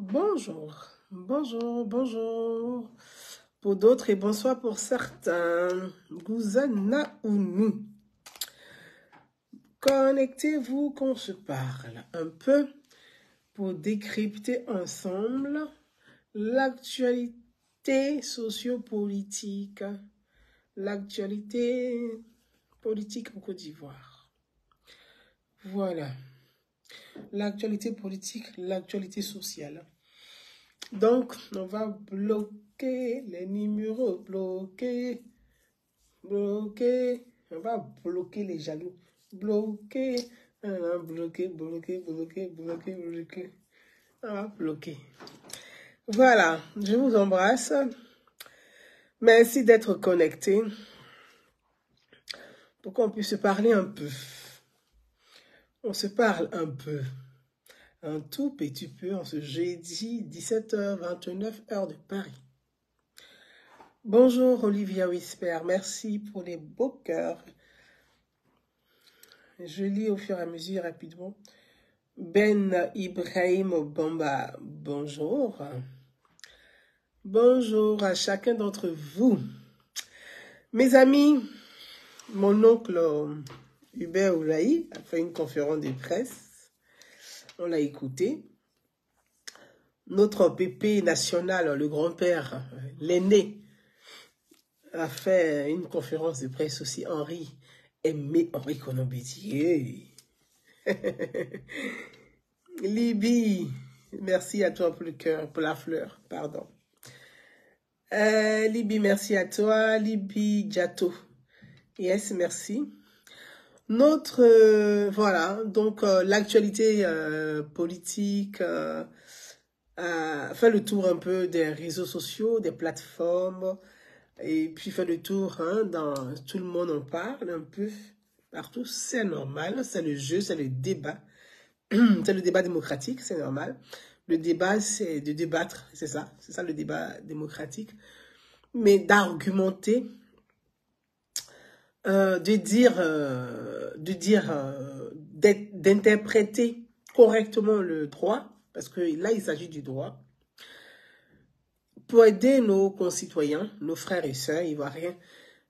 Bonjour, bonjour, bonjour. Pour d'autres et bonsoir pour certains. Gouzana ou nous. Connectez-vous qu'on se parle un peu pour décrypter ensemble l'actualité sociopolitique, l'actualité politique en Côte d'Ivoire. Voilà. L'actualité politique, l'actualité sociale. Donc, on va bloquer les numéros, bloquer. On va bloquer les jaloux, bloquer, bloquer. On va bloquer. Voilà, je vous embrasse. Merci d'être connectés pour qu'on puisse se parler un peu. On se parle un peu. Un tout petit peu en ce jeudi 17h29 heure de Paris. Bonjour Olivia Whisper, merci pour les beaux cœurs. Je lis au fur et à mesure rapidement. Ben Ibrahim Bamba, bonjour. Bonjour à chacun d'entre vous. Mes amis, mon oncle Hubert Oulaï a fait une conférence de presse. On l'a écouté. Notre pépé national, le grand-père, l'aîné, a fait une conférence de presse aussi. Henri Kono-Bédié. Libye, merci à toi pour le cœur, pour la fleur, pardon. Libye, merci à toi. Libye Giato. Yes, merci. Voilà, donc l'actualité politique fait le tour un peu des réseaux sociaux, des plateformes, et puis fait le tour, dans tout le monde en parle un peu partout. C'est normal, c'est le jeu, c'est le débat. C'est le débat démocratique, c'est normal. Le débat, c'est de débattre, c'est ça le débat démocratique. Mais d'argumenter, d'interpréter correctement le droit, parce que là, il s'agit du droit, pour aider nos concitoyens, nos frères et sœurs ivoiriens,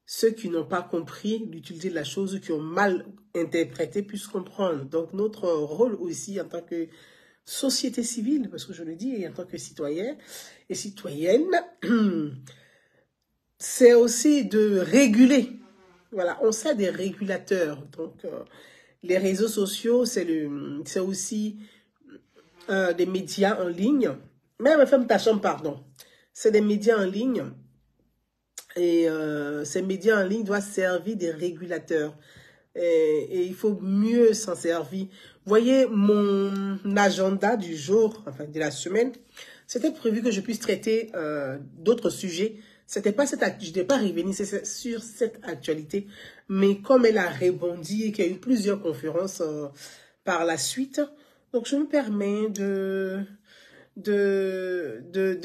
ceux qui n'ont pas compris l'utilité de la chose, qui ont mal interprété, puissent comprendre. Donc, notre rôle aussi en tant que société civile, parce que je le dis, en tant que citoyen et citoyenne, c'est aussi de réguler. Voilà, on sait des régulateurs. Donc, les réseaux sociaux, c'est aussi des médias en ligne. Même femme ta chambre, pardon. C'est des médias en ligne. Et ces médias en ligne doivent servir des régulateurs. Et il faut mieux s'en servir. Voyez, mon agenda du jour, enfin de la semaine, c'était prévu que je puisse traiter d'autres sujets. Je n'étais pas revenue sur cette actualité, mais comme elle a rebondi et qu'il y a eu plusieurs conférences par la suite, donc je me permets de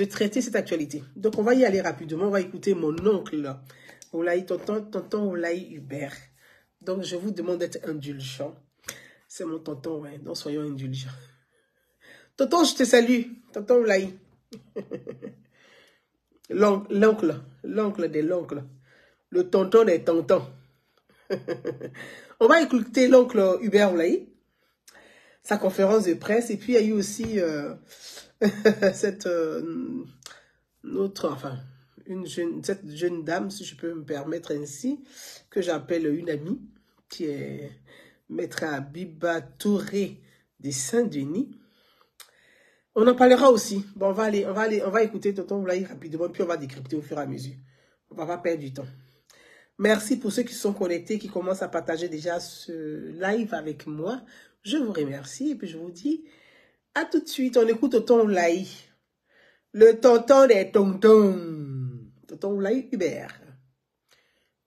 traiter cette actualité. Donc on va y aller rapidement, on va écouter mon oncle, tonton Oulaï Hubert. Donc je vous demande d'être indulgent. C'est mon tonton, ouais, donc soyons indulgents. Tonton, je te salue, tonton Oulaï. L'oncle des l'oncle, le tonton des tontons. On va écouter l'oncle Hubert Oulaï, sa conférence de presse, et puis il y a eu aussi cette jeune dame, si je peux me permettre ainsi, que j'appelle une amie, qui est Maître Abiba Touré de Saint-Denis. On en parlera aussi. Bon, on va écouter tonton Oulaï rapidement, puis on va décrypter au fur et à mesure. On va pas perdre du temps. Merci pour ceux qui sont connectés, qui commencent à partager déjà ce live avec moi. Je vous remercie et puis je vous dis à tout de suite. On écoute tonton Oulaï, le tonton des tontons. Tonton Oulaï Hubert.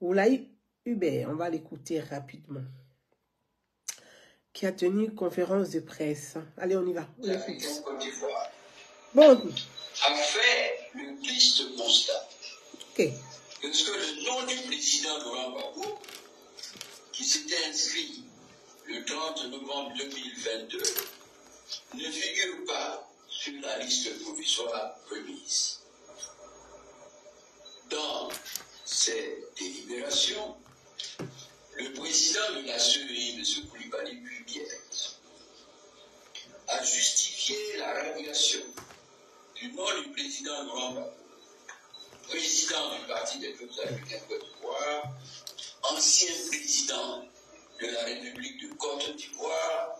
Oulaï Hubert, on va l'écouter rapidement. Qui a tenu une conférence de presse. Allez, on y va. On écoute. Bon. A fait le triste constat. Ok. Que le nom du président Laurent Gbagbo, qui s'était inscrit le 30 novembre 2022, ne figure pas sur la liste provisoire remise. Dans ces délibérations, le président de la CEI, M. Koulibaly Bubière, a justifié la radiation du nom du président Laurent Gbagbo, président du Parti des peuples africains Côte d'Ivoire, ancien président de la République de Côte d'Ivoire,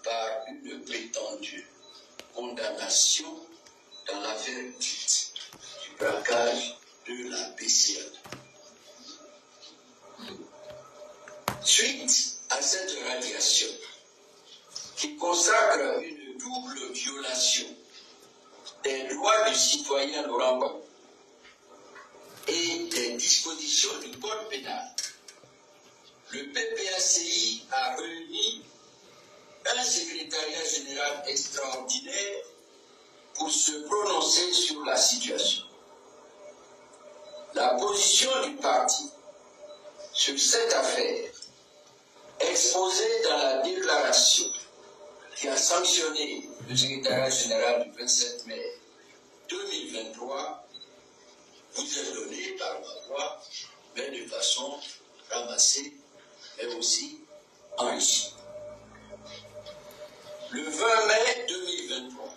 par une prétendue condamnation dans l'affaire dite du braquage de la BCA. Suite à cette radiation, qui consacre une double violation des droits du citoyen Laurent Gbagbo et des dispositions du code pénal, le PPACI a réuni un secrétariat général extraordinaire pour se prononcer sur la situation. La position du parti sur cette affaire, exposée dans la déclaration qui a sanctionné le secrétariat général du 27 mai 2023, vous est donnée par ma voix, mais de façon ramassée, mais aussi enrichie. Le 20 mai 2023,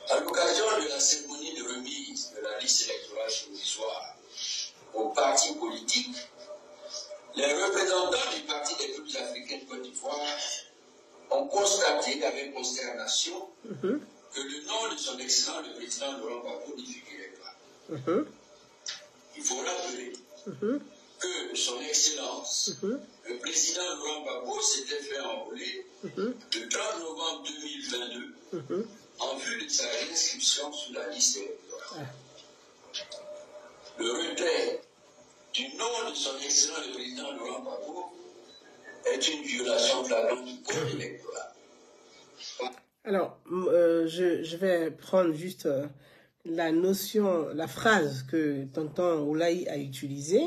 à l'occasion de la cérémonie de remise de la liste électorale provisoire aux partis politiques, les représentants du Parti des peuples africains de Côte d'Ivoire ont constaté avec consternation que le nom de son excellent le président Laurent Gbagbo n'y figurait pas. Il faut rappeler que son excellence, le président Laurent Gbagbo, s'était fait enrôler le 30 novembre 2022 en vue de sa réinscription sur la liste électorale. Le retrait du nom de son excellent le président Laurent Gbagbo est une violation flagrante du code électoral. Alors, je vais prendre juste la notion, la phrase que tonton Oulaye a utilisée.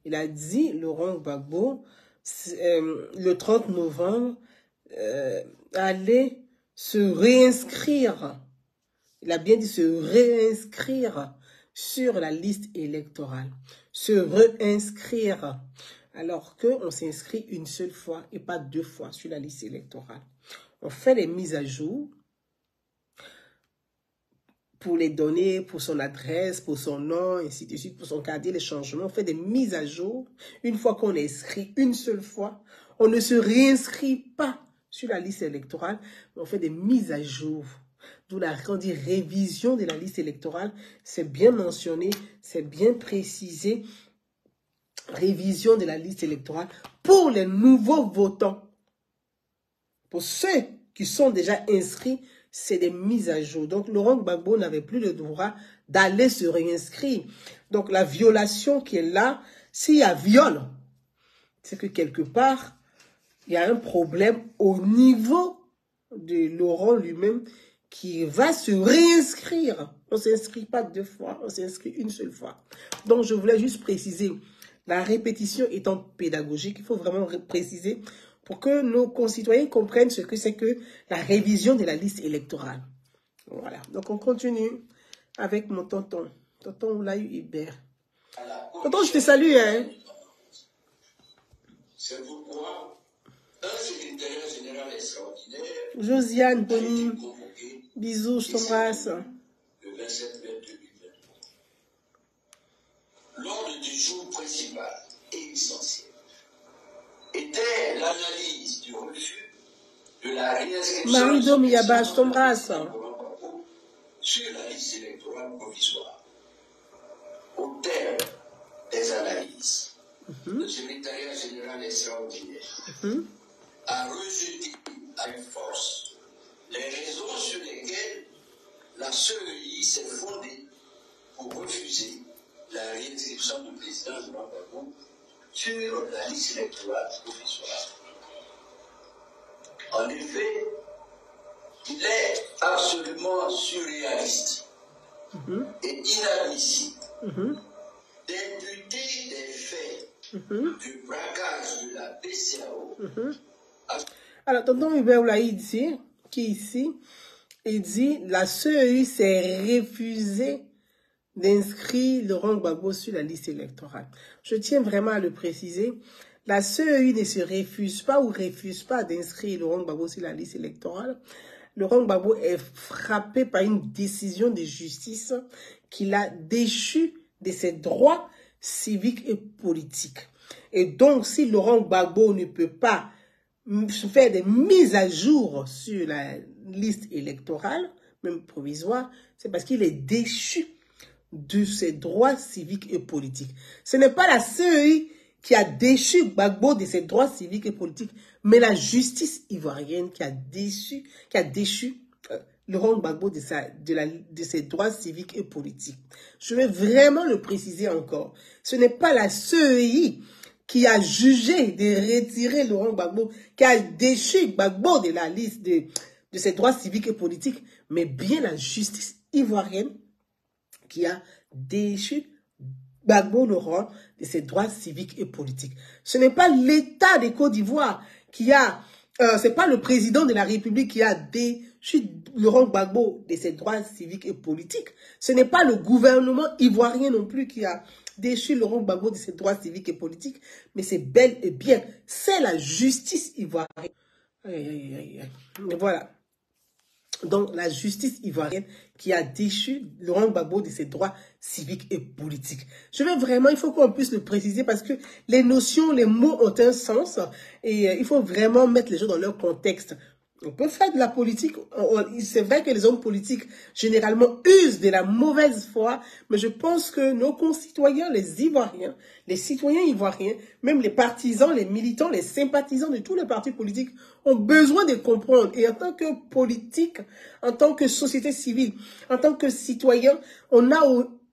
Il a dit, Laurent Gbagbo, le 30 novembre, allait se réinscrire. Il a bien dit se réinscrire sur la liste électorale. Se réinscrire. Alors qu'on s'inscrit une seule fois et pas deux fois sur la liste électorale. On fait les mises à jour pour les données, pour son adresse, pour son nom, ainsi de suite, pour son casier, les changements. On fait des mises à jour. Une fois qu'on est inscrit une seule fois, on ne se réinscrit pas sur la liste électorale, mais on fait des mises à jour. D'où la révision de la liste électorale. C'est bien mentionné, c'est bien précisé. Révision de la liste électorale pour les nouveaux votants. Pour ceux qui sont déjà inscrits, c'est des mises à jour. Donc, Laurent Gbagbo n'avait plus le droit d'aller se réinscrire. Donc, la violation qui est là, s'il y a viol, c'est que quelque part, il y a un problème au niveau de Laurent lui-même qui va se réinscrire. On ne s'inscrit pas deux fois, on s'inscrit une seule fois. Donc, je voulais juste préciser, la répétition étant pédagogique, il faut vraiment préciser pour que nos concitoyens comprennent ce que c'est que la révision de la liste électorale. Voilà. Donc, on continue avec mon tonton. Tonton Oulaye Hubert. Tonton, je te salue, hein. C'est pourquoi un secrétariat général extraordinaire Josiane, a été Bonnie, convoqué bisous, je t'embrasse. le 27 mai 2023. L'ordre du jour principal et essentiel était l'analyse du refus de la réinscription Marie-Do Miyaba, je t'embrasse. sur la liste électorale provisoire. Au terme des analyses, le secrétariat général extraordinaire a rejeté avec force les raisons sur lesquelles la CEI s'est fondée pour refuser la réinscription du président Laurent Gbagbo sur la liste électorale provisoire. En effet, il est absolument surréaliste et inadmissible d'imputer des faits du braquage de la BCAO. Alors, tonton Hubert Oulaye ici, qui est ici, Il dit, la CEI s'est refusée d'inscrire Laurent Gbagbo sur la liste électorale. Je tiens vraiment à le préciser. La CEI ne se refuse pas ou refuse pas d'inscrire Laurent Gbagbo sur la liste électorale. Laurent Gbagbo est frappé par une décision de justice qui l'a déchu de ses droits civiques et politiques. Et donc, si Laurent Gbagbo ne peut pas faire des mises à jour sur la liste électorale, même provisoire, c'est parce qu'il est déchu de ses droits civiques et politiques. Ce n'est pas la CEI qui a déchu Gbagbo de ses droits civiques et politiques, mais la justice ivoirienne qui a déchu Laurent Gbagbo de ses droits civiques et politiques. Je vais vraiment le préciser encore. Ce n'est pas la CEI qui a jugé de retirer Laurent Gbagbo, qui a déchu Gbagbo de la liste de ses droits civiques et politiques, mais bien la justice ivoirienne qui a déchu Gbagbo Laurent de ses droits civiques et politiques. Ce n'est pas l'État de Côte d'Ivoire qui a, c'est pas le président de la République qui a déchu Laurent Gbagbo de ses droits civiques et politiques. Ce n'est pas le gouvernement ivoirien non plus qui a déchu Laurent Gbagbo de ses droits civiques et politiques, mais c'est bel et bien, c'est la justice ivoirienne. Voilà. Donc, la justice ivoirienne qui a déchu Laurent Gbagbo de ses droits civiques et politiques. Je veux vraiment, il faut qu'on puisse le préciser parce que les notions, les mots ont un sens et il faut vraiment mettre les choses dans leur contexte. On peut faire de la politique, c'est vrai que les hommes politiques généralement usent de la mauvaise foi, mais je pense que nos concitoyens, les Ivoiriens, les citoyens ivoiriens, même les partisans, les militants, les sympathisants de tous les partis politiques ont besoin de comprendre. Et en tant que politique, en tant que société civile, en tant que citoyen, on a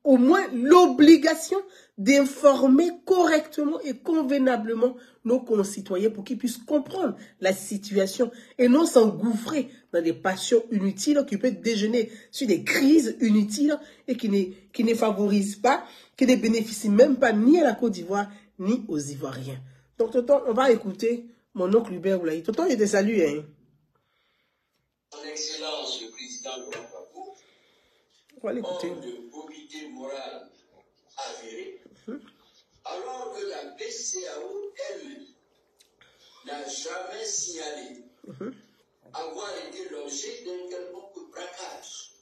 au moins l'obligation d'informer correctement et convenablement nos concitoyens pour qu'ils puissent comprendre la situation et non s'engouffrer dans des passions inutiles qui peuvent déjeuner sur des crises inutiles et qui ne favorisent pas, qui ne bénéficient même pas ni à la Côte d'Ivoire ni aux Ivoiriens. Donc, tonton, on va écouter mon oncle Hubert Oulaï. Tonton, il te salue. Hein. Son Excellence le Président Laurent Gbagbo, on va l'écouter. De probité morale avérée, alors que la BCAO elle-même n'a jamais signalé avoir été l'objet d'un quelconque braquage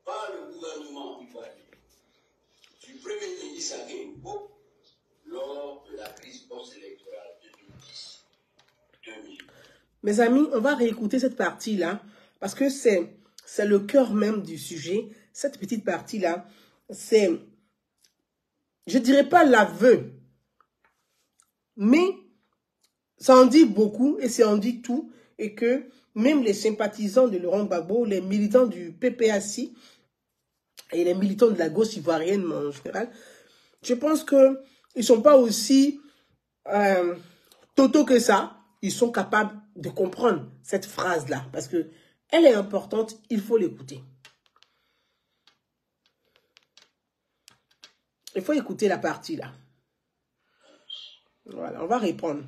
par le gouvernement ivoirien du Premier ministre Aguembo lors de la crise post-électorale 2010-2000. Mes amis, on va réécouter cette partie-là parce que c'est le cœur même du sujet. Cette petite partie-là, c'est, je dirais pas l'aveu, mais ça en dit beaucoup et ça en dit tout. Et que même les sympathisants de Laurent Gbagbo, les militants du PPAC et les militants de la gauche ivoirienne en général, je pense qu'ils ne sont pas aussi totaux que ça. Ils sont capables de comprendre cette phrase-là parce que elle est importante, il faut l'écouter. Il faut écouter la partie là. Voilà, on va répondre.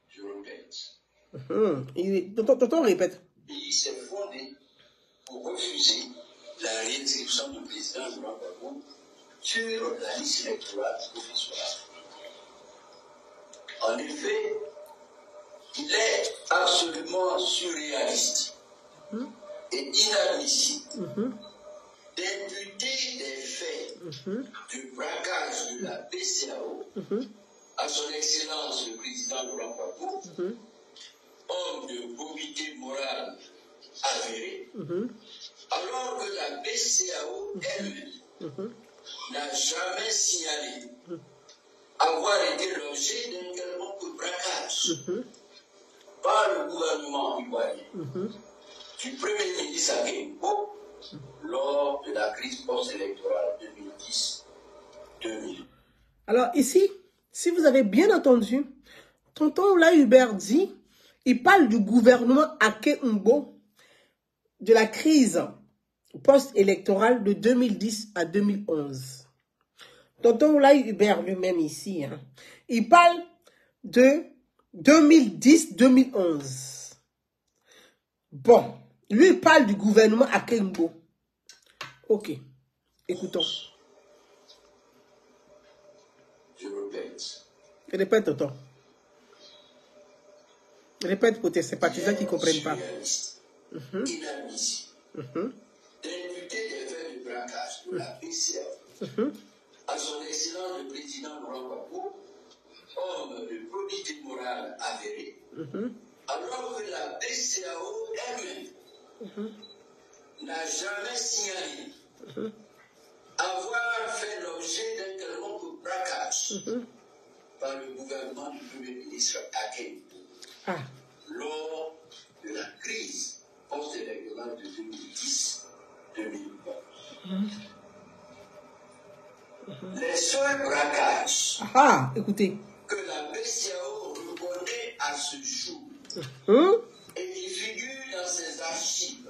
Je répète. Tonton répète. Il s'est fondé pour refuser la réinscription du président Laurent Gbagbo sur la liste électorale provisoire. En effet, il est absolument surréaliste et inadmissible d'imputer des faits du braquage de la BCAO à son Excellence le Président Laurent Gbagbo, homme de probité morale avérée, alors que la BCAO elle-même n'a jamais signalé avoir été l'objet d'un quelconque braquage par le gouvernement ivoirien du Premier ministre Aguembo lors de la crise post-électorale 2010-2000. Alors ici, si vous avez bien entendu, tonton Oulaï Hubert dit, il parle du gouvernement Aguembo, de la crise post-électorale de 2010 à 2011. Tonton Oulaï Hubert lui-même ici, hein, il parle de 2010-2011. Bon, Lui, il parle du gouvernement Akengbo. Ok, écoutons. Je répète. Répète, tonton. Répète pour tes sympathisants qui ne comprennent pas. Inadmissible. D'imputer des faits de braquage de la PCA à son excellence le président Laurent Gbagbo, homme de probité morale avérée, alors que la PCAO elle-même n'a jamais signalé avoir fait l'objet d'un quelconque braquage par le gouvernement du Premier ministre Akengbo lors de la crise post-électorale de 2010-2011. Les seuls braquages écoutez. que la PCAO reconnaît à ce jour et qui figurent dans ses archives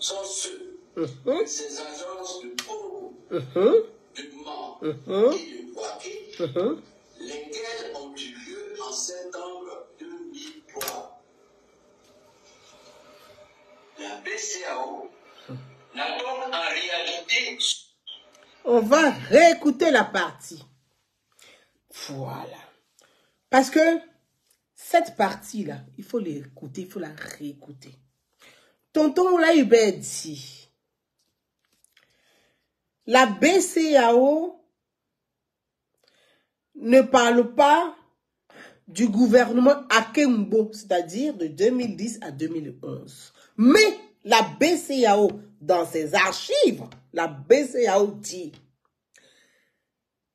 sont ceux de ses agences de Congo, de Mans et de Bouaké, lesquels ont eu lieu en septembre 2003. La PCAO n'a donc en réalité... On va réécouter la partie. Voilà. Parce que cette partie-là, il faut l'écouter, il faut la réécouter. Tonton Hubert dit, la BCAO ne parle pas du gouvernement Akengbo, c'est-à-dire de 2010 à 2011. Mais la BCAO, dans ses archives, la BCAO dit,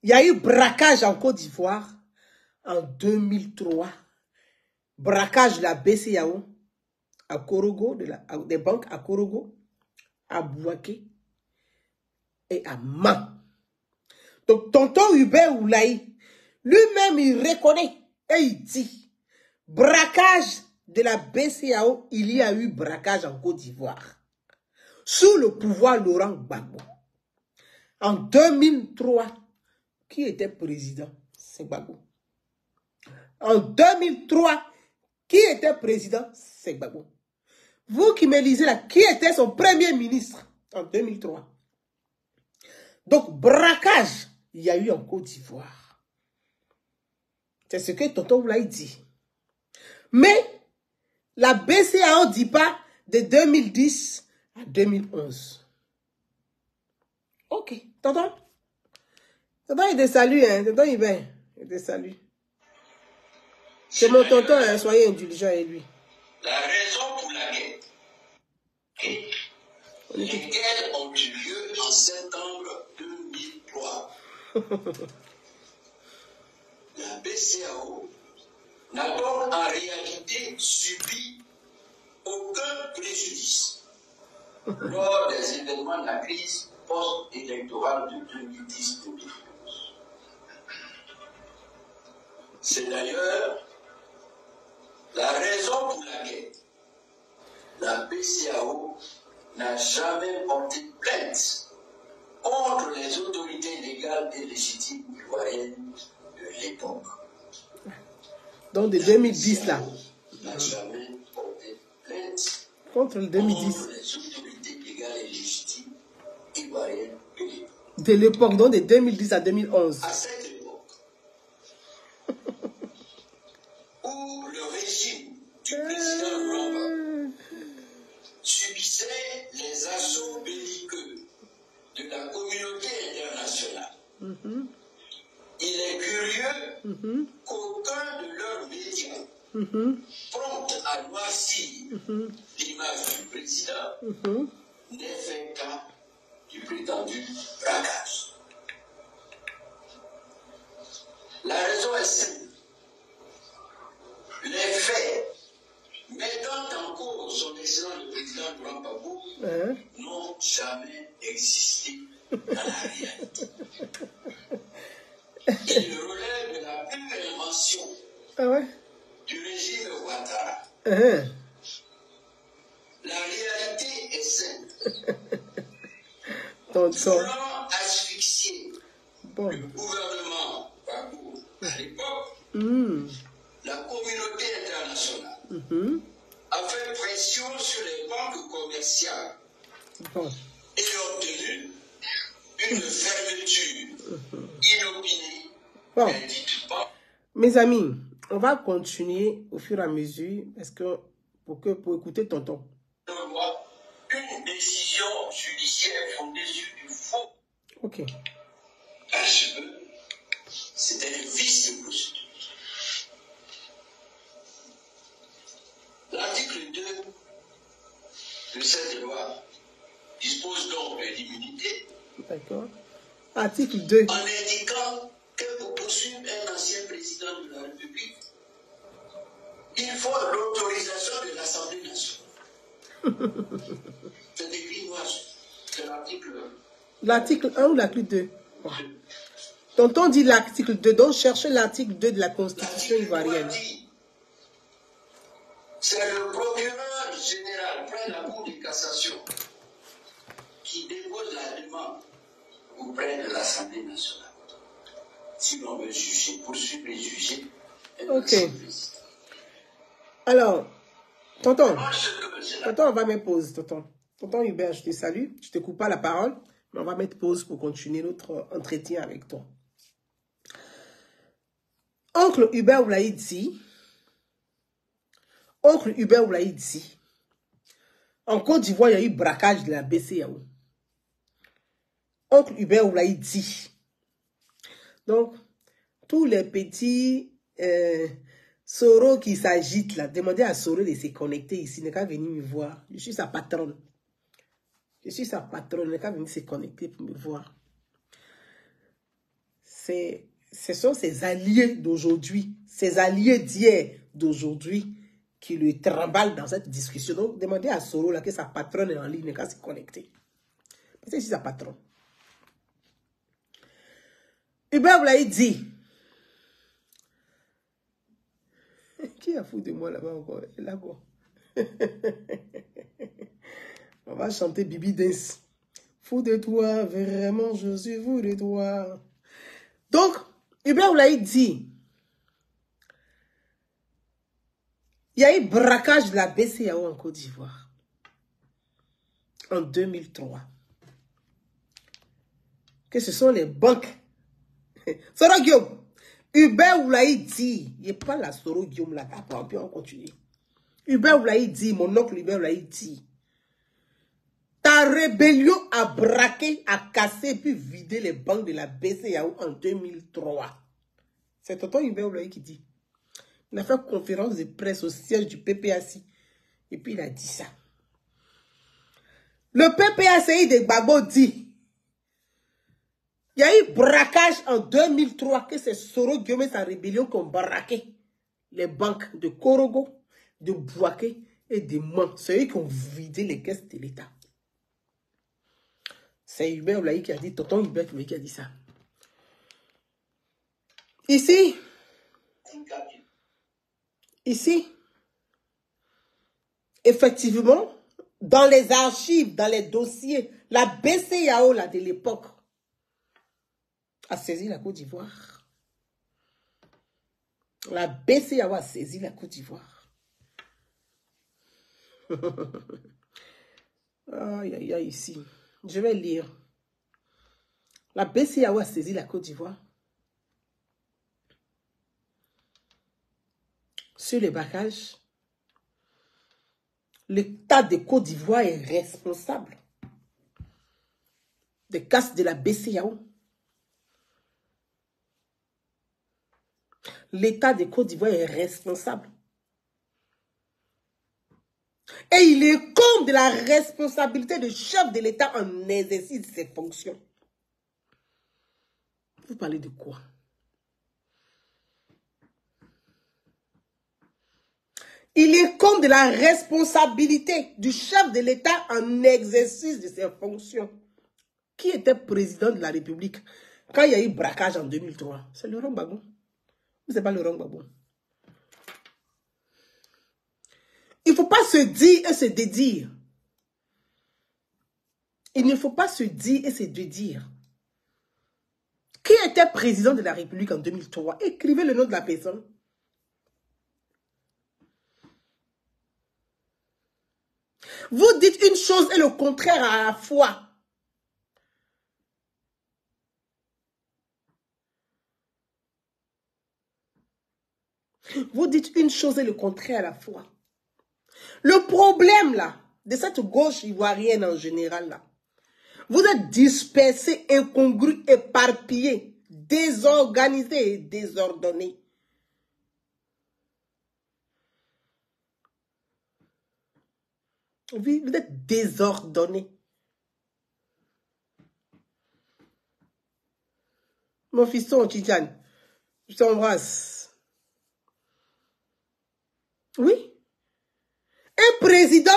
il y a eu braquage en Côte d'Ivoire en 2003. Braquage de la BCAO à Korogo, des banques à Korogo, à Bouaké et à Mans. Donc, tonton Hubert Oulaï, lui-même, il reconnaît et il dit, braquage de la BCAO, il y a eu braquage en Côte d'Ivoire. Sous le pouvoir Laurent Gbagbo. En 2003, qui était président? C'est Gbagbo. En 2003, qui était président? C'est Gbagbo. Vous qui me lisez là, qui était son premier ministre en 2003? Donc, braquage, il y a eu en Côte d'Ivoire. C'est ce que tonton Oulaï dit. Mais, la BCAO ne dit pas de 2010 à 2011. Ok, tonton? Tonton, il te salue, hein? Tonton, il te salue. C'est mon tonton, hein? Soyez indulgents avec lui. La raison pour laquelle lesquels ont eu lieu en septembre 2003. La BCAO n'a donc en réalité subi aucun préjudice lors des événements de la crise post-électorale de 2010-2011. C'est d'ailleurs la raison pour laquelle la BCAO n'a jamais porté plainte contre les autorités légales et légitimes ivoiriennes de l'époque. Donc de 2010 là. N'a jamais porté plainte contre le 2010. Contre les autorités légales et légitimes ivoiriennes de l'époque. De l'époque, donc de 2010 à 2011. À cette époque, où le régime du président Laurent subissait les assauts belliqueux de la communauté internationale. Il est curieux qu'aucun de leurs médias, prompt à noircir l'image du président, n'ait fait cas du prétendu braquage. La raison est simple. Les faits mettant en cause son excellent président Laurent Gbagbo n'ont jamais existé dans la réalité. Il relève de la pure invention du régime Ouattara. La réalité est simple. Voulant asphyxier le gouvernement Gbagbo à l'époque, la communauté internationale a fait pression sur les banques commerciales Bon. et obtenu une fermeture inopinée. Bon. Mes amis, on va continuer au fur et à mesure parce que pour écouter tonton. Une décision judiciaire fondée sur du faux. Ok. Parce que c'était un vice de procédure. L'article 2 de cette loi dispose donc de l'immunité. D'accord. Article 2. En indiquant que pour poursuivre un ancien président de la République, il faut l'autorisation de l'Assemblée nationale. C'est écrit noir. C'est l'article 1. L'article 1 ou l'article 2? Tonton dit l'article 2, donc cherchez l'article 2 de la Constitution ivoirienne. C'est le procureur général près de la Cour de cassation qui dépose la demande auprès de l'Assemblée nationale. Si l'on veut juger, poursuivre les jugés. Ok. Alors, tonton, on va mettre pause, tonton. Tonton Hubert, je te salue. Je te coupe pas la parole, mais on va mettre pause pour continuer notre entretien avec toi. Oncle Hubert Oulaïd dit, en Côte d'Ivoire, il y a eu braquage de la BCEAO. Oncle Hubert Oulaïd dit. Donc, tous les petits Soro qui s'agitent là, demandez à Soro de se connecter ici, il n'est qu'à venir me voir. Je suis sa patronne. Je suis sa patronne, il n'est qu'à venir se connecter pour me voir. Ce sont ses alliés d'aujourd'hui, ses alliés d'hier, d'aujourd'hui, qui le tremballent dans cette discussion. Donc, demandez à Soro là, que sa patronne est en ligne, il n'est qu'à se connecter. Parce que je suis sa patronne. Hubert Oulaïd dit. Qui a foutu de moi là-bas encore? Là quoi? On va chanter Bibi Dance. Fou de toi, vraiment, je suis fou de toi. Donc, Hubert Oulaïd dit, il y a eu braquage de la BCEAO en Côte d'Ivoire en 2003. Que ce sont les banques. Soro Guillaume, Hubert Oulaïd dit, il n'y a pas la Soro Guillaume là, après on continue. Hubert Oulaïd dit, mon oncle Hubert Oulaïd dit, ta rébellion a braqué, a cassé, puis vidé les banques de la BCEAO en 2003. C'est tonton Hubert Oulaïd qui dit. Il a fait conférence de presse au siège du PPAC. Et puis il a dit ça. Le PPACI de Gbagbo dit, il y a eu braquage en 2003, que c'est Soro Guillaume et sa rébellion qui ont braqué les banques de Korogo, de Bouaké et de Man. C'est eux qui ont vidé les caisses de l'État. C'est Hubert Oulaïd qui a dit, tonton Hubert Oulaïd qui a dit ça. Ici, effectivement, dans les archives, dans les dossiers, la BCEAO là, de l'époque a saisi la Côte d'Ivoire. La BCEAO a saisi la Côte d'Ivoire. Aïe, aïe, aïe, ici. Je vais lire. La BCEAO a saisi la Côte d'Ivoire sur les braquages. L'État de Côte d'Ivoire est responsable des casses de la BCEAO. L'État de Côte d'Ivoire est responsable. Et il est comme de la responsabilité du chef de l'État en exercice de ses fonctions. Vous parlez de quoi? Il est comme de la responsabilité du chef de l'État en exercice de ses fonctions. Qui était président de la République quand il y a eu braquage en 2003? C'est Laurent Gbagbo. Ce n'est pas Laurent Gbagbo. Il ne faut pas se dire et se dédire. Il ne faut pas se dire et se dédire. Qui était président de la République en 2003? Écrivez le nom de la personne. Vous dites une chose et le contraire à la fois. Vous dites une chose et le contraire à la fois. Le problème, là, de cette gauche ivoirienne en général, là, vous êtes dispersés, incongrus, éparpillés, désorganisés et désordonnés. Oui, vous êtes désordonnés. Mon fiston, Titiane, je t'embrasse. Oui. Un président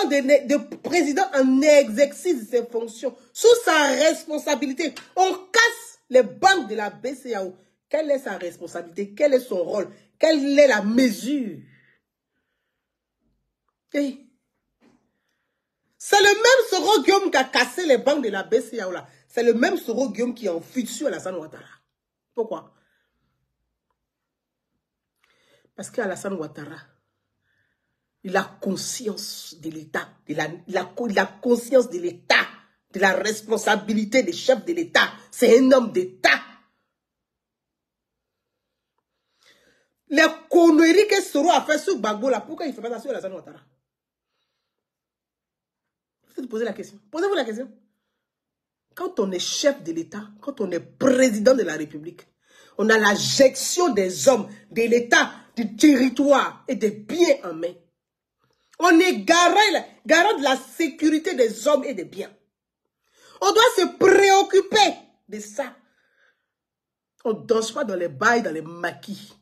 en exercice de ses fonctions, sous sa responsabilité. On casse les banques de la BCEAO. Quelle est sa responsabilité? Quel est son rôle? Quelle est la mesure? Hey. C'est le même Soro Guillaume qui a cassé les banques de la BCEAO là. C'est le même Soro Guillaume qui est en fuite sur Alassane Ouattara. Pourquoi? Parce qu'Alassane Ouattara, il a conscience de l'État, il a conscience de l'État, de la responsabilité des chefs de l'État. C'est un homme d'État. Les conneries que Soro a fait sur Gbagbo là, pourquoi il ne fait pas ça sur Alassane Ouattara? Vous posez la question. Posez-vous la question. Quand on est chef de l'État, quand on est président de la République, on a la gestion des hommes, de l'État, du territoire et des biens en main. On est garant de la sécurité des hommes et des biens. On doit se préoccuper de ça. On ne danse pas dans les bails, dans les maquis.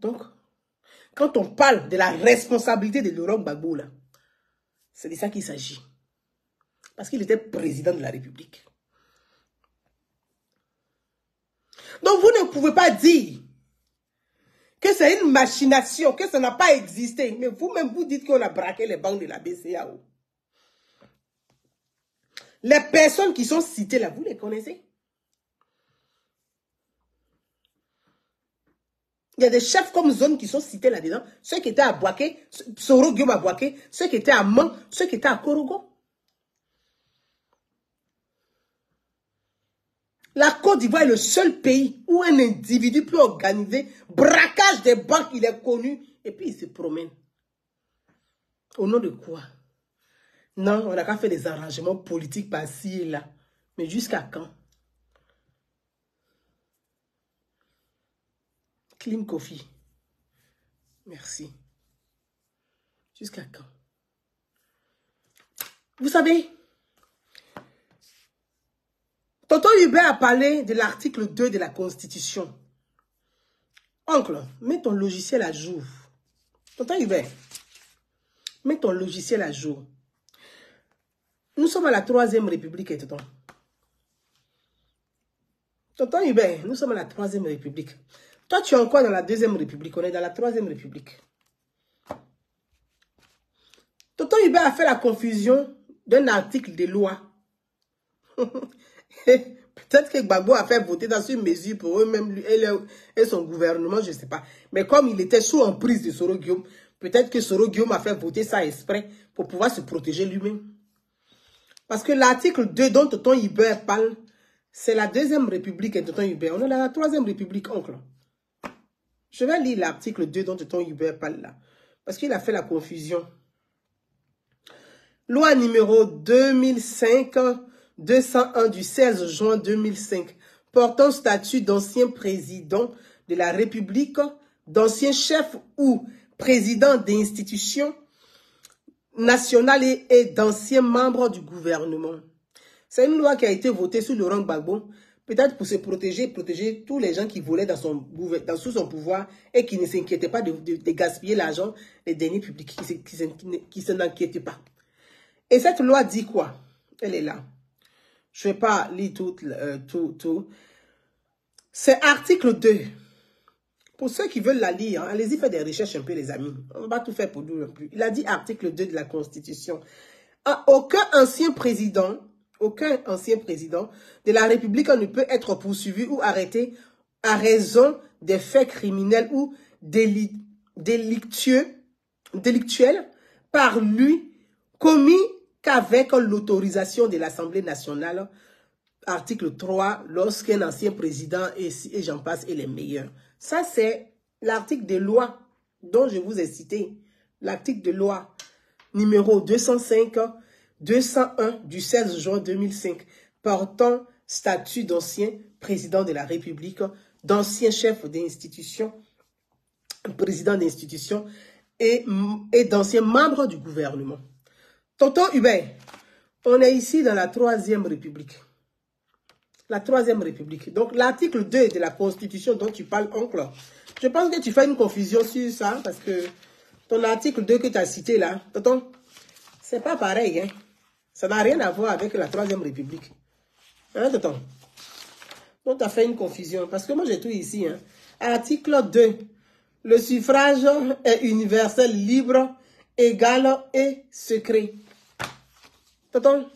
Donc, quand on parle de la responsabilité de Laurent Gbagbo, c'est de ça qu'il s'agit. Parce qu'il était président de la République. Donc, vous ne pouvez pas dire que c'est une machination, que ça n'a pas existé. Mais vous-même, vous dites qu'on a braqué les banques de la BCEAO. Les personnes qui sont citées là, vous les connaissez? Il y a des chefs comme Zone qui sont cités là-dedans. Ceux qui étaient à Boaké, Soro Guillaume à Boaké, ceux qui étaient à Man, ceux qui étaient à Korogo. La Côte d'Ivoire est le seul pays où un individu peut organiser braquage des banques, il est connu, et puis il se promène. Au nom de quoi? Non, on n'a qu'à faire des arrangements politiques par-ci et là. Mais jusqu'à quand? Clean Coffee. Merci. Jusqu'à quand? Vous savez, Tonton Hubert a parlé de l'article 2 de la Constitution. Oncle, mets ton logiciel à jour. Tonton Hubert, mets ton logiciel à jour. Nous sommes à la 3e République, tonton. Tonton Hubert, nous sommes à la 3e République. Toi, tu es encore dans la 2e République. On est dans la 3e République. Tonton Hubert a fait la confusion d'un article de loi. Peut-être que Gbagbo a fait voter dans une mesure pour eux-mêmes et son gouvernement, je ne sais pas. Mais comme il était sous emprise de Soro Guillaume, peut-être que Soro Guillaume a fait voter ça exprès pour pouvoir se protéger lui-même. Parce que l'article 2 dont Tonton Hubert parle, c'est la 2e République, Tonton Hubert. On est dans la 3e République, oncle. Je vais lire l'article 2 dont Tonton Hubert parle là. Parce qu'il a fait la confusion. Loi numéro 2005-201 du 16 juin 2005 portant statut d'ancien président de la République, d'ancien chef ou président d'institutions nationales et d'anciens membres du gouvernement. C'est une loi qui a été votée sous Laurent Gbagbo, peut-être pour se protéger tous les gens qui volaient sous son pouvoir et qui ne s'inquiétaient pas de gaspiller l'argent des deniers publics, qui ne s'inquiétaient pas. Et cette loi dit quoi? Elle est là. Je ne vais pas lire tout. C'est article 2. Pour ceux qui veulent la lire, hein, allez-y faire des recherches un peu, les amis. On ne va pas tout faire pour nous non plus. Il a dit article 2 de la Constitution. Aucun ancien président aucun ancien président de la République ne peut être poursuivi ou arrêté à raison des faits criminels ou délictuels par lui commis qu'avec l'autorisation de l'Assemblée nationale. Article 3, lorsqu'un ancien président et j'en passe est les meilleurs. Ça, c'est l'article de loi dont je vous ai cité. L'article de loi numéro 205-201 du 16 juin 2005 portant statut d'ancien président de la République, d'ancien chef d'institution, président d'institution et d'anciens membres du gouvernement. Tonton Hubert, on est ici dans la 3e République. La 3e République. Donc, l'article 2 de la Constitution dont tu parles, oncle, je pense que tu fais une confusion sur ça parce que ton article 2 que tu as cité là, tonton, c'est pas pareil. Hein? Ça n'a rien à voir avec la 3e République. Hein, tonton? Donc, tu as fait une confusion parce que moi, j'ai tout ici. Hein? Article 2. Le suffrage est universel, libre, égal et secret. Tonton,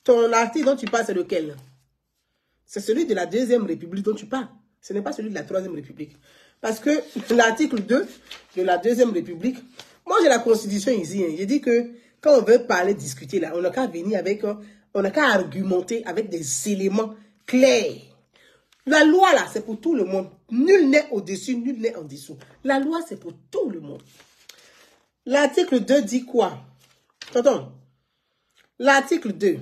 ton article dont tu parles, c'est lequel? C'est celui de la 2e République dont tu parles. Ce n'est pas celui de la 3e République. Parce que l'article 2 de la 2e République, moi j'ai la Constitution ici. Hein. J'ai dit que quand on veut parler, discuter là, on n'a qu'à venir avec, on n'a qu'à argumenter avec des éléments clairs. La loi là, c'est pour tout le monde. Nul n'est au-dessus, nul n'est en dessous. La loi, c'est pour tout le monde. L'article 2 dit quoi? Tonton, l'article 2.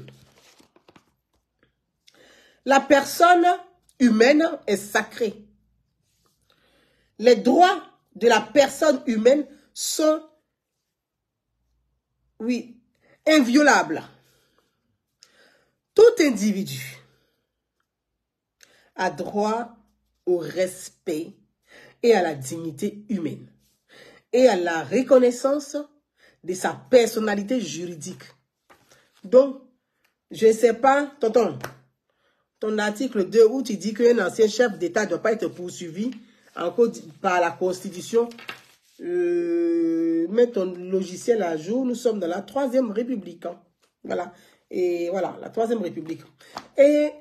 La personne humaine est sacrée. Les droits de la personne humaine sont, oui, inviolables. Tout individu a droit au respect et à la dignité humaine et à la reconnaissance de sa personnalité juridique. Donc, je ne sais pas, tonton, ton article 2 où tu dis qu'un ancien chef d'État ne doit pas être poursuivi encore par la Constitution. Mets ton logiciel à jour. Nous sommes dans la 3e République. Hein. Voilà. Et voilà, la 3e République. Et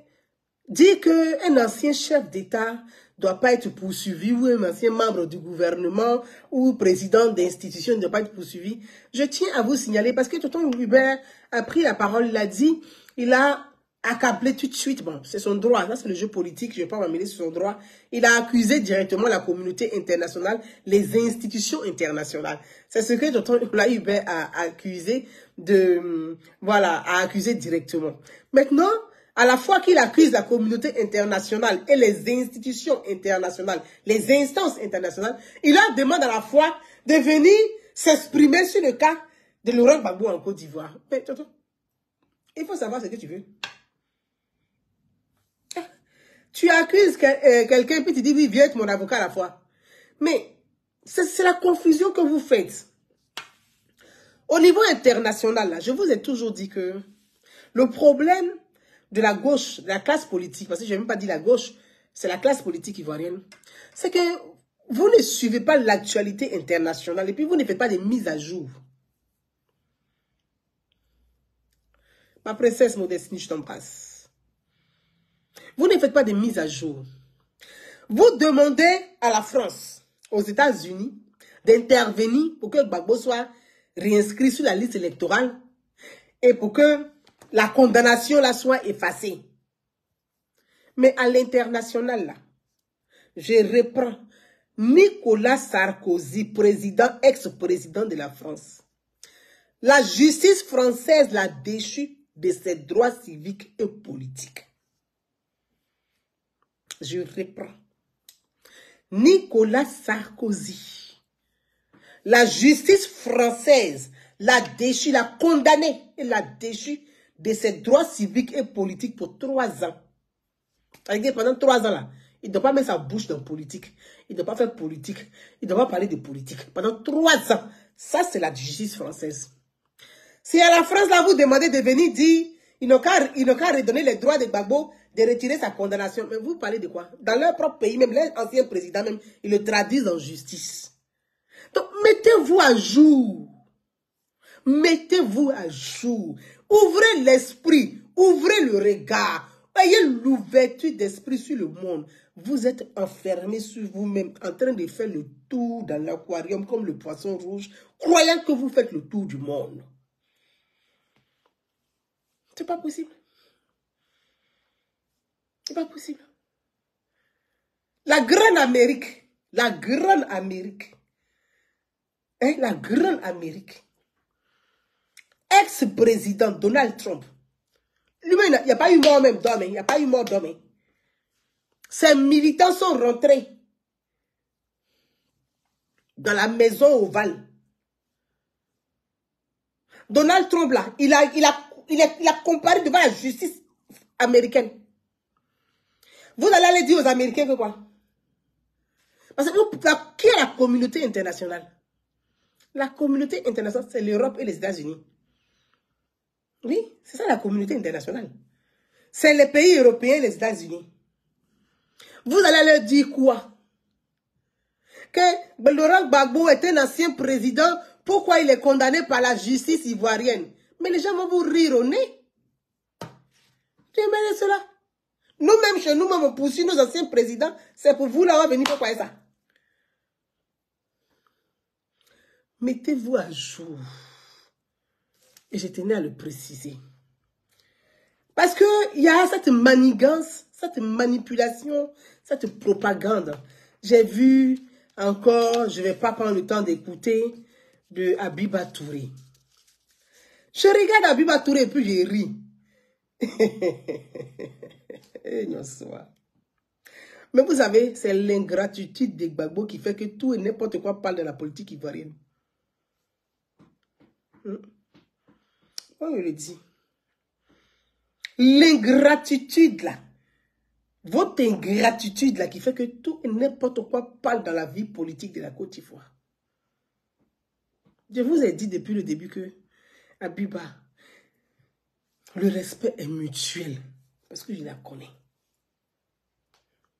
dit qu'un ancien chef d'État ne doit pas être poursuivi ou un ancien membre du gouvernement ou président d'institution ne doit pas être poursuivi. Je tiens à vous signaler parce que tonton Hubert a pris la parole, il a dit, il a accablé tout de suite, bon, c'est son droit, ça c'est le jeu politique, je ne vais pas m'amener sur son droit. Il a accusé directement la communauté internationale, les institutions internationales. C'est ce que tonton Hubert a accusé de, voilà, a accusé directement. Maintenant, à la fois qu'il accuse la communauté internationale et les institutions internationales, les instances internationales, il leur demande à la fois de venir s'exprimer sur le cas de Laurent Gbagbo en Côte d'Ivoire. Mais tonton, il faut savoir ce que tu veux. Tu accuses quelqu'un, puis tu dis, oui, viens être mon avocat à la fois. Mais c'est la confusion que vous faites. Au niveau international, là, je vous ai toujours dit que le problème de la gauche, de la classe politique, parce que je n'ai même pas dit la gauche, c'est la classe politique ivoirienne, c'est que vous ne suivez pas l'actualité internationale et puis vous ne faites pas des mises à jour. Ma princesse Modestine, je t'embrasse. Vous ne faites pas des mises à jour. Vous demandez à la France, aux États-Unis, d'intervenir pour que Gbagbo soit réinscrit sur la liste électorale et pour que la condamnation là soit effacée. Mais à l'international, là, je reprends Nicolas Sarkozy, président, ex-président de la France. La justice française l'a déchu de ses droits civiques et politiques. Je reprends. Nicolas Sarkozy. La justice française l'a déchu, l'a condamné et l'a déchu de ses droits civiques et politiques pour 3 ans. Pendant 3 ans là, il ne doit pas mettre sa bouche dans la politique. Il ne doit pas faire politique. Il ne doit pas parler de politique. Pendant 3 ans. Ça, c'est la justice française. Si à la France, là, vous demandez de venir dire, ils n'ont qu'à redonner les droits de Gbagbo, de retirer sa condamnation. Mais vous parlez de quoi? Dans leur propre pays, même les anciens présidents, même, ils le traduisent en justice. Donc, mettez-vous à jour. Mettez-vous à jour. Ouvrez l'esprit. Ouvrez le regard. Ayez l'ouverture d'esprit sur le monde. Vous êtes enfermé sur vous-même, en train de faire le tour dans l'aquarium comme le poisson rouge, croyant que vous faites le tour du monde. C'est pas possible. C'est pas possible. La grande Amérique, la grande Amérique, hein, la grande Amérique, ex-président Donald Trump, lui-même, il n'y a pas eu mort même d'homme, il n'y a pas eu mort d'homme. Ses militants sont rentrés dans la maison ovale. Donald Trump, là, il a comparé devant la justice américaine. Vous allez aller dire aux Américains que quoi? Parce que qui est la communauté internationale? La communauté internationale, c'est l'Europe et les États-Unis. Oui, c'est ça la communauté internationale. C'est les pays européens et les États-Unis. Vous allez leur dire quoi? Que Laurent Gbagbo est un ancien président, pourquoi il est condamné par la justice ivoirienne? Mais les gens vont vous rire au nez. Tu aimerais cela? Nous-mêmes, chez nous-mêmes, on poursuit nos anciens présidents. C'est pour vous, là, on va venir pour quoi ça? Mettez-vous à jour. Et je tenais à le préciser. Parce qu'il y a cette manigance, cette manipulation, cette propagande. J'ai vu encore, je ne vais pas prendre le temps d'écouter, de Habiba Touré. Je regarde Habiba Touré et puis je ris. Mais vous savez, c'est l'ingratitude des Gbagbo qui fait que tout et n'importe quoi parle de la politique ivoirienne. On le dit. L'ingratitude là. Votre ingratitude là qui fait que tout et n'importe quoi parle dans la vie politique de la Côte d'Ivoire. Je vous ai dit depuis le début que Habiba, le respect est mutuel. Parce que je la connais.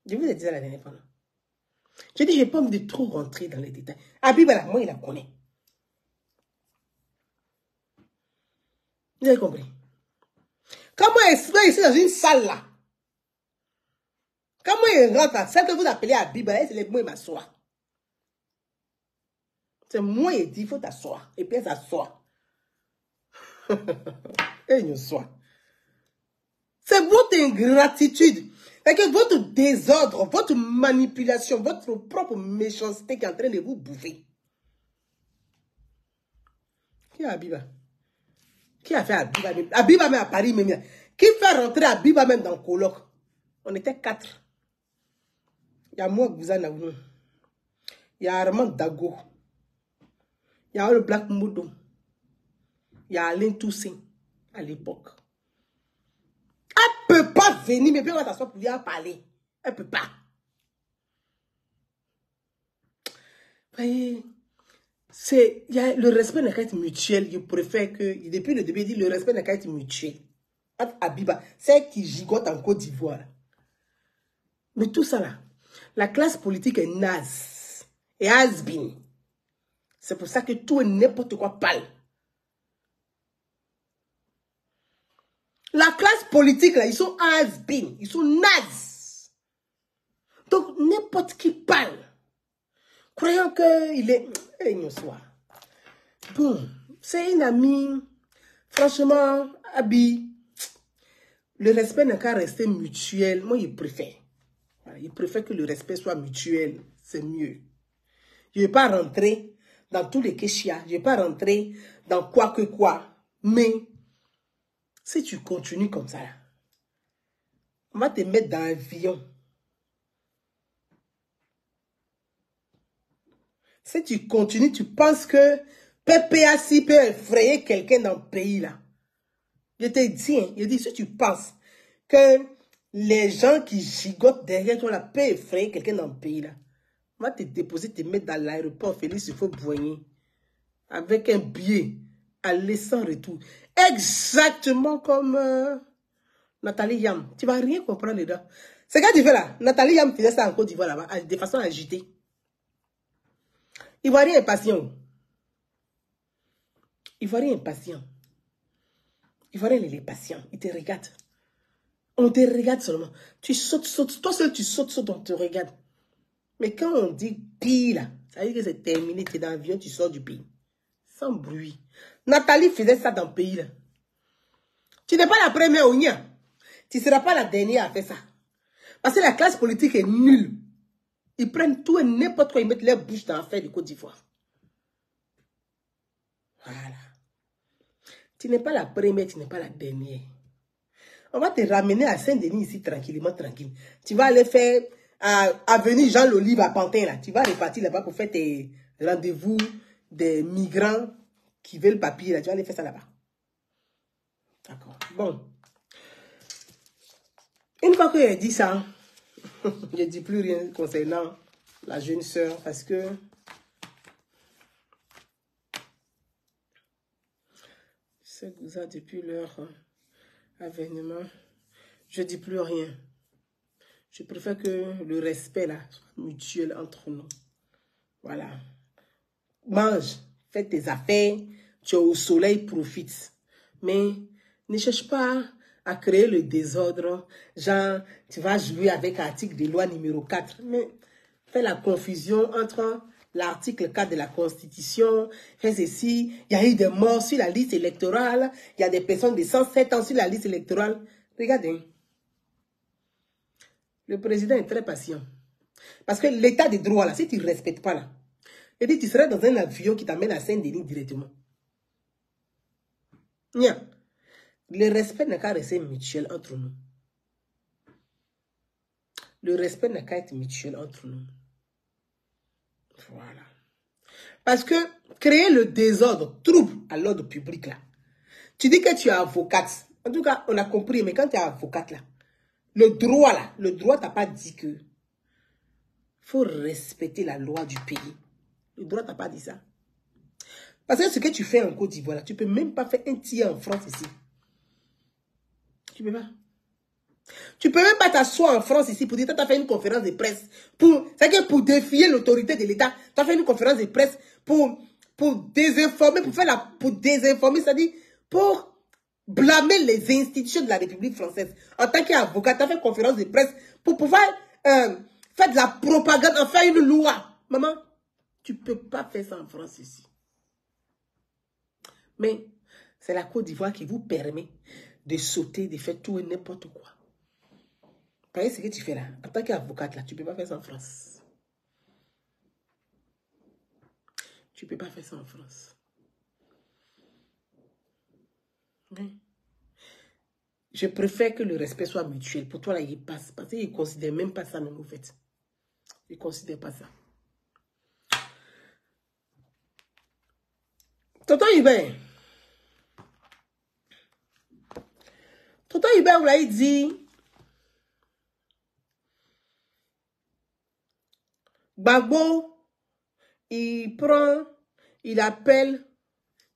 Je vous ai dit ça la dernière fois. Je dis, je n'ai pas envie de trop rentrer dans les détails. Habiba là, moi, il la connaît. Vous avez compris? Comment elle se fait ici dans une salle là? Comment elle rentre là? Celle que vous appelez Habiba, c'est les mots, il m'assoit. C'est moi, il dit, il faut t'asseoir. Et puis elle s'assoit. Et nous soit. C'est votre ingratitude. C'est que votre désordre, votre manipulation, votre propre méchanceté qui est en train de vous bouffer. Qui est Habiba? Qui a fait Habiba même? Habiba même à Paris même. Qui fait rentrer Habiba même dans le colloque? On était 4. Il y a moi, Gouzana Naounou. Il y a Armand Dago. Il y a le Black Moudon. Il y a Alain Toussaint à l'époque. Elle ne peut pas venir, mais puis on va s'asseoir pour venir parler. Elle ne peut pas. Voyez, le respect n'est qu'à être mutuel. Je préfère que, depuis le début, il dit le respect n'est qu'à être mutuel. Habiba, c'est qui gigote en Côte d'Ivoire. Mais tout ça là, la classe politique est naze et has-been. C'est pour ça que tout et n'importe quoi parle. La classe politique là, ils sont has-been, ils sont nazes. Donc n'importe qui parle, croyant qu'il est... Bon, c'est une amie, franchement, Abi, le respect n'a qu'à rester mutuel. Moi, je préfère. Voilà, je préfère que le respect soit mutuel, c'est mieux. Je ne vais pas rentrer dans tous les kéchias, je ne vais pas rentrer dans quoi que quoi, mais si tu continues comme ça, là, on va te mettre dans un avion. Si tu continues, tu penses que PPAC peut effrayer quelqu'un dans le pays là. Je te dis, hein, je dis, si tu penses que les gens qui gigotent derrière toi là peuvent effrayer quelqu'un dans le pays là, on va te déposer, te mettre dans l'aéroport Félix Houphouët-Boigny avec un billet aller sans retour. Exactement comme Nathalie Yam. Tu ne vas rien comprendre dedans. C'est quand tu fais là. Nathalie Yam faisait ça en Côte d'Ivoire là-bas, de façon agitée. Ivoirien impatient. Ivoirien impatient. Ivoirien, il est patient. Il te regarde. On te regarde seulement. Tu sautes. Toi seul, tu sautes, on te regarde. Mais quand on dit pays, là, ça veut dire que c'est terminé. Tu es dans l'avion, tu sors du pays. Sans bruit. Nathalie faisait ça dans le pays, là. Tu n'es pas la première au Nia. Tu ne seras pas la dernière à faire ça. Parce que la classe politique est nulle. Ils prennent tout et n'importe quoi. Ils mettent leur bouche dans l'affaire de Côte d'Ivoire. Voilà. Tu n'es pas la première, tu n'es pas la dernière. On va te ramener à Saint-Denis ici tranquillement, tranquille. Tu vas aller faire avenue Jean-Lolive à Pantin, là. Tu vas repartir là-bas pour faire tes rendez-vous des migrants qui veulent papier, là. Tu vas aller faire ça là-bas. D'accord. Bon. Une fois que j'ai dit ça, je ne dis plus rien concernant la jeune sœur parce que c'est ça depuis leur avènement. Je ne dis plus rien. Je préfère que le respect là soit mutuel entre nous. Voilà. Mange, fais tes affaires, tu es au soleil, profite. Mais ne cherche pas à créer le désordre. Genre, tu vas jouer avec l'article de loi numéro 4. Mais fais la confusion entre l'article 4 de la Constitution. Fais ceci. Il y a eu des morts sur la liste électorale. Il y a des personnes de 107 ans sur la liste électorale. Regardez. Le président est très patient. Parce que l'état de droit, là, si tu ne respectes pas, là, il dit, tu serais dans un avion qui t'amène à Saint-Denis directement. Nia. Le respect n'a qu'à rester mutuel entre nous. Le respect n'a qu'à être mutuel entre nous. Voilà. Parce que créer le désordre, trouble à l'ordre public, là. Tu dis que tu es avocate. En tout cas, on a compris, mais quand tu es avocate, là, le droit t'a pas dit que faut respecter la loi du pays. Le droit t'a pas dit ça. Parce que ce que tu fais en Côte d'Ivoire, tu ne peux même pas faire un tiers en France ici. Tu peux pas. Tu peux même pas t'asseoir en France ici pour dire que tu as fait une conférence de presse. C'est que pour défier l'autorité de l'État, tu as fait une conférence de presse pour désinformer, pour désinformer, c'est-à-dire pour blâmer les institutions de la République française. En tant qu'avocat, tu as fait une conférence de presse pour pouvoir faire de la propagande, en faire une loi. Maman, tu ne peux pas faire ça en France ici. Mais c'est la Côte d'Ivoire qui vous permet de sauter, de faire tout et n'importe quoi. Vous voyez ce que tu fais là? En tant qu'avocate, là, tu ne peux pas faire ça en France. Tu ne peux pas faire ça en France. Mais je préfère que le respect soit mutuel. Pour toi, là, il passe. Parce qu'il ne considère même pas ça, même au fait. Il ne considère pas ça. Tonton Hubert. Tonton Hubert, vous l'avez dit. Gbagbo, il appelle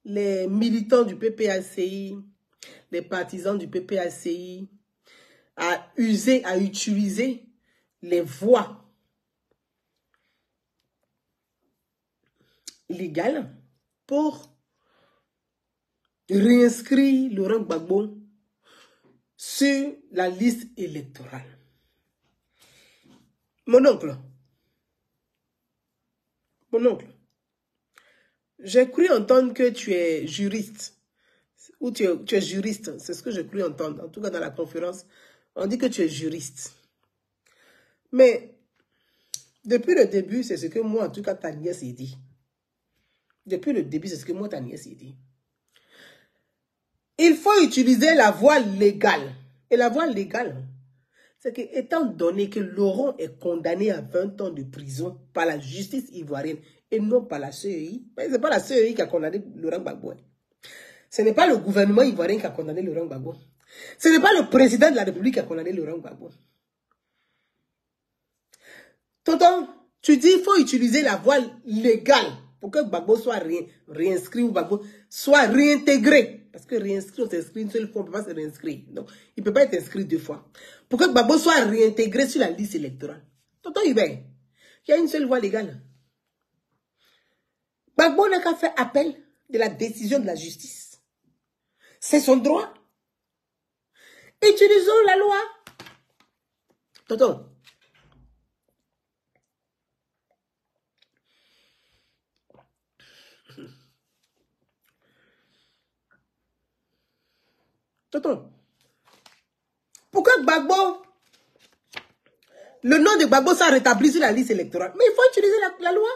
les militants du PPACI, les partisans du PPACI, à utiliser les voies légales pour réinscrire Laurent Gbagbo sur la liste électorale. Mon oncle, j'ai cru entendre que tu es juriste. Ou tu es juriste, c'est ce que j'ai cru entendre. En tout cas, dans la conférence, on dit que tu es juriste. Mais, depuis le début, c'est ce que moi, en tout cas, ta nièce a dit. Depuis le début, c'est ce que moi, ta nièce a dit. Il faut utiliser la voie légale. Et la voie légale, c'est que, étant donné que Laurent est condamné à 20 ans de prison par la justice ivoirienne et non par la CEI, ce n'est pas la CEI qui a condamné Laurent Gbagbo. Ce n'est pas le gouvernement ivoirien qui a condamné Laurent Gbagbo. Ce n'est pas le président de la République qui a condamné Laurent Gbagbo. Tonton, tu dis qu'il faut utiliser la voie légale pour que Gbagbo soit réinscrit ou Gbagbo soit réintégré. Parce que réinscrit, on s'inscrit une seule fois, on ne peut pas se réinscrire. Donc, il ne peut pas être inscrit 2 fois. Pour que Gbagbo soit réintégré sur la liste électorale. Tonton Hubert, il y a une seule voie légale. Gbagbo n'a qu'à faire appel de la décision de la justice. C'est son droit. Utilisons la loi. Tonton. Tonton. Pourquoi Gbagbo, le nom de Gbagbo s'est rétabli sur la liste électorale? Mais il faut utiliser la loi.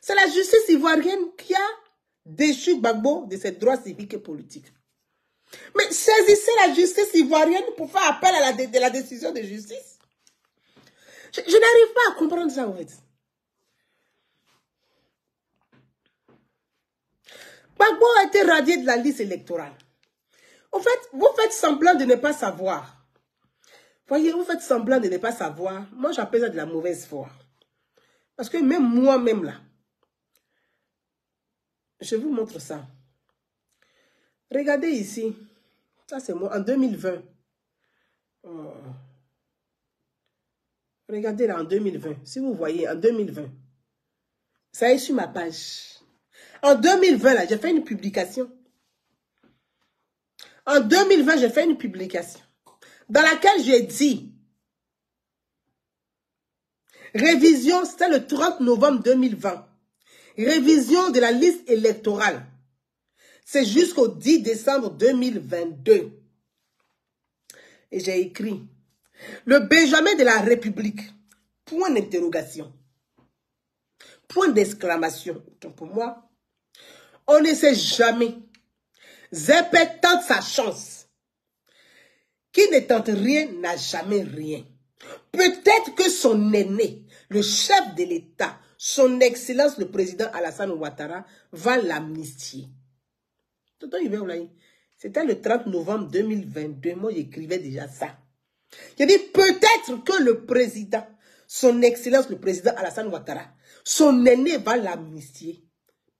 C'est la justice ivoirienne qui a déchu Gbagbo de ses droits civiques et politiques. Mais saisissez la justice ivoirienne pour faire appel à la décision de justice. Je n'arrive pas à comprendre ça, en fait. Gbagbo a été radié de la liste électorale. En fait, vous faites semblant de ne pas savoir. Voyez, vous faites semblant de ne pas savoir. Moi, j'appelle ça de la mauvaise foi. Parce que même moi-même, là, je vous montre ça. Regardez ici. Ça, c'est moi, en 2020. Oh. Regardez là, en 2020. Si vous voyez, en 2020. Ça est sur ma page. En 2020, là, j'ai fait une publication. En 2020, j'ai fait une publication dans laquelle j'ai dit révision, c'était le 30 novembre 2020. Révision de la liste électorale. C'est jusqu'au 10 décembre 2022. Et j'ai écrit le Benjamin de la République. Point d'interrogation. Point d'exclamation. Donc pour moi, on ne sait jamais. Zepé tente sa chance. Qui ne tente rien n'a jamais rien. Peut-être que son aîné, le chef de l'État, son excellence le président Alassane Ouattara, va l'amnistier. C'était le 30 novembre 2022. Moi, j'écrivais déjà ça. J'ai dit peut-être que le président, son excellence le président Alassane Ouattara, son aîné va l'amnistier.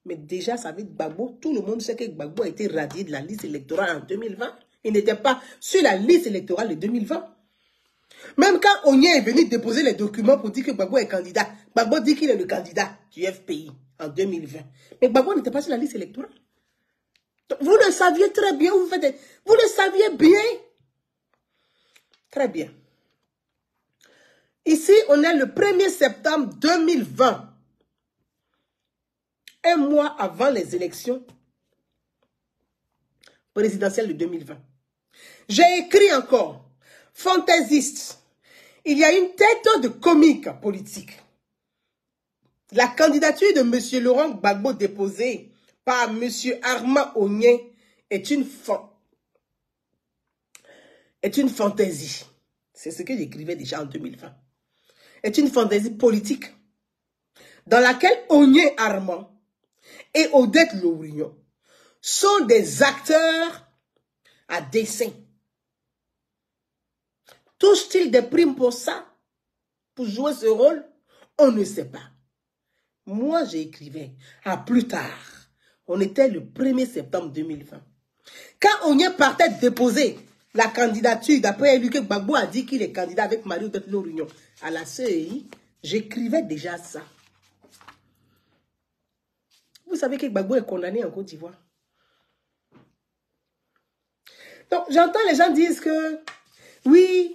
Mais déjà, ça veut dire Gbagbo, tout le monde sait que Gbagbo a été radié de la liste électorale en 2020. Il n'était pas sur la liste électorale de 2020. Même quand Onye est venu déposer les documents pour dire que Gbagbo est candidat, Gbagbo dit qu'il est le candidat du FPI en 2020. Mais Gbagbo n'était pas sur la liste électorale. Donc, vous le saviez très bien, vous le saviez bien. Très bien. Ici, on est le 1er septembre 2020. Un mois avant les élections présidentielles de 2020. J'ai écrit encore, fantaisiste, il y a une tête de comique politique. La candidature de M. Laurent Gbagbo déposée par M. Armand Onye est une fantaisie. C'est ce que j'écrivais déjà en 2020. Est une fantaisie politique dans laquelle Onye Armand et Odette Lourinho sont des acteurs à dessein. Touchent-ils des primes pour ça? Pour jouer ce rôle? On ne sait pas. Moi, j'écrivais à plus tard. On était le 1er septembre 2020. Quand Onye partait déposer la candidature, d'après lui que Gbagbo a dit qu'il est candidat avec Marie-Odette Lourinho à la CEI, j'écrivais déjà ça. Vous savez que Gbagbo est condamné en Côte d'Ivoire. Donc, j'entends les gens dire que, oui,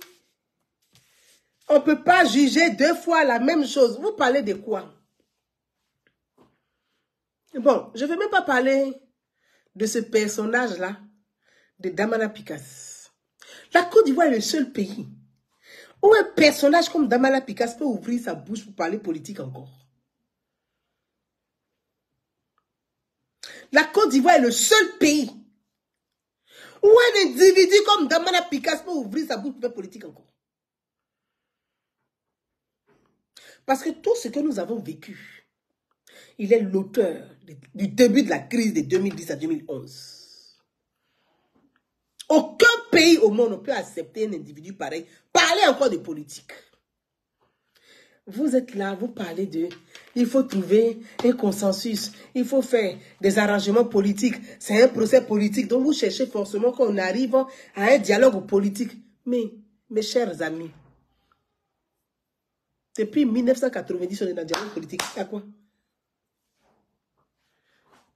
on ne peut pas juger 2 fois la même chose. Vous parlez de quoi? Bon, je ne vais même pas parler de ce personnage-là, de Damana Picasse. La Côte d'Ivoire est le seul pays où un personnage comme Damana Picasse peut ouvrir sa bouche pour parler politique encore. La Côte d'Ivoire est le seul pays où un individu comme Damana Picasse peut ouvrir sa bouche pour faire politique encore. Parce que tout ce que nous avons vécu, il est l'auteur du début de la crise de 2010 à 2011. Aucun pays au monde ne peut accepter un individu pareil. Parler encore de politique. Vous êtes là, vous parlez de... Il faut trouver un consensus. Il faut faire des arrangements politiques. C'est un procès politique. Donc vous cherchez forcément qu'on arrive à un dialogue politique. Mais, mes chers amis, depuis 1990, on est dans un dialogue politique. C'est à quoi?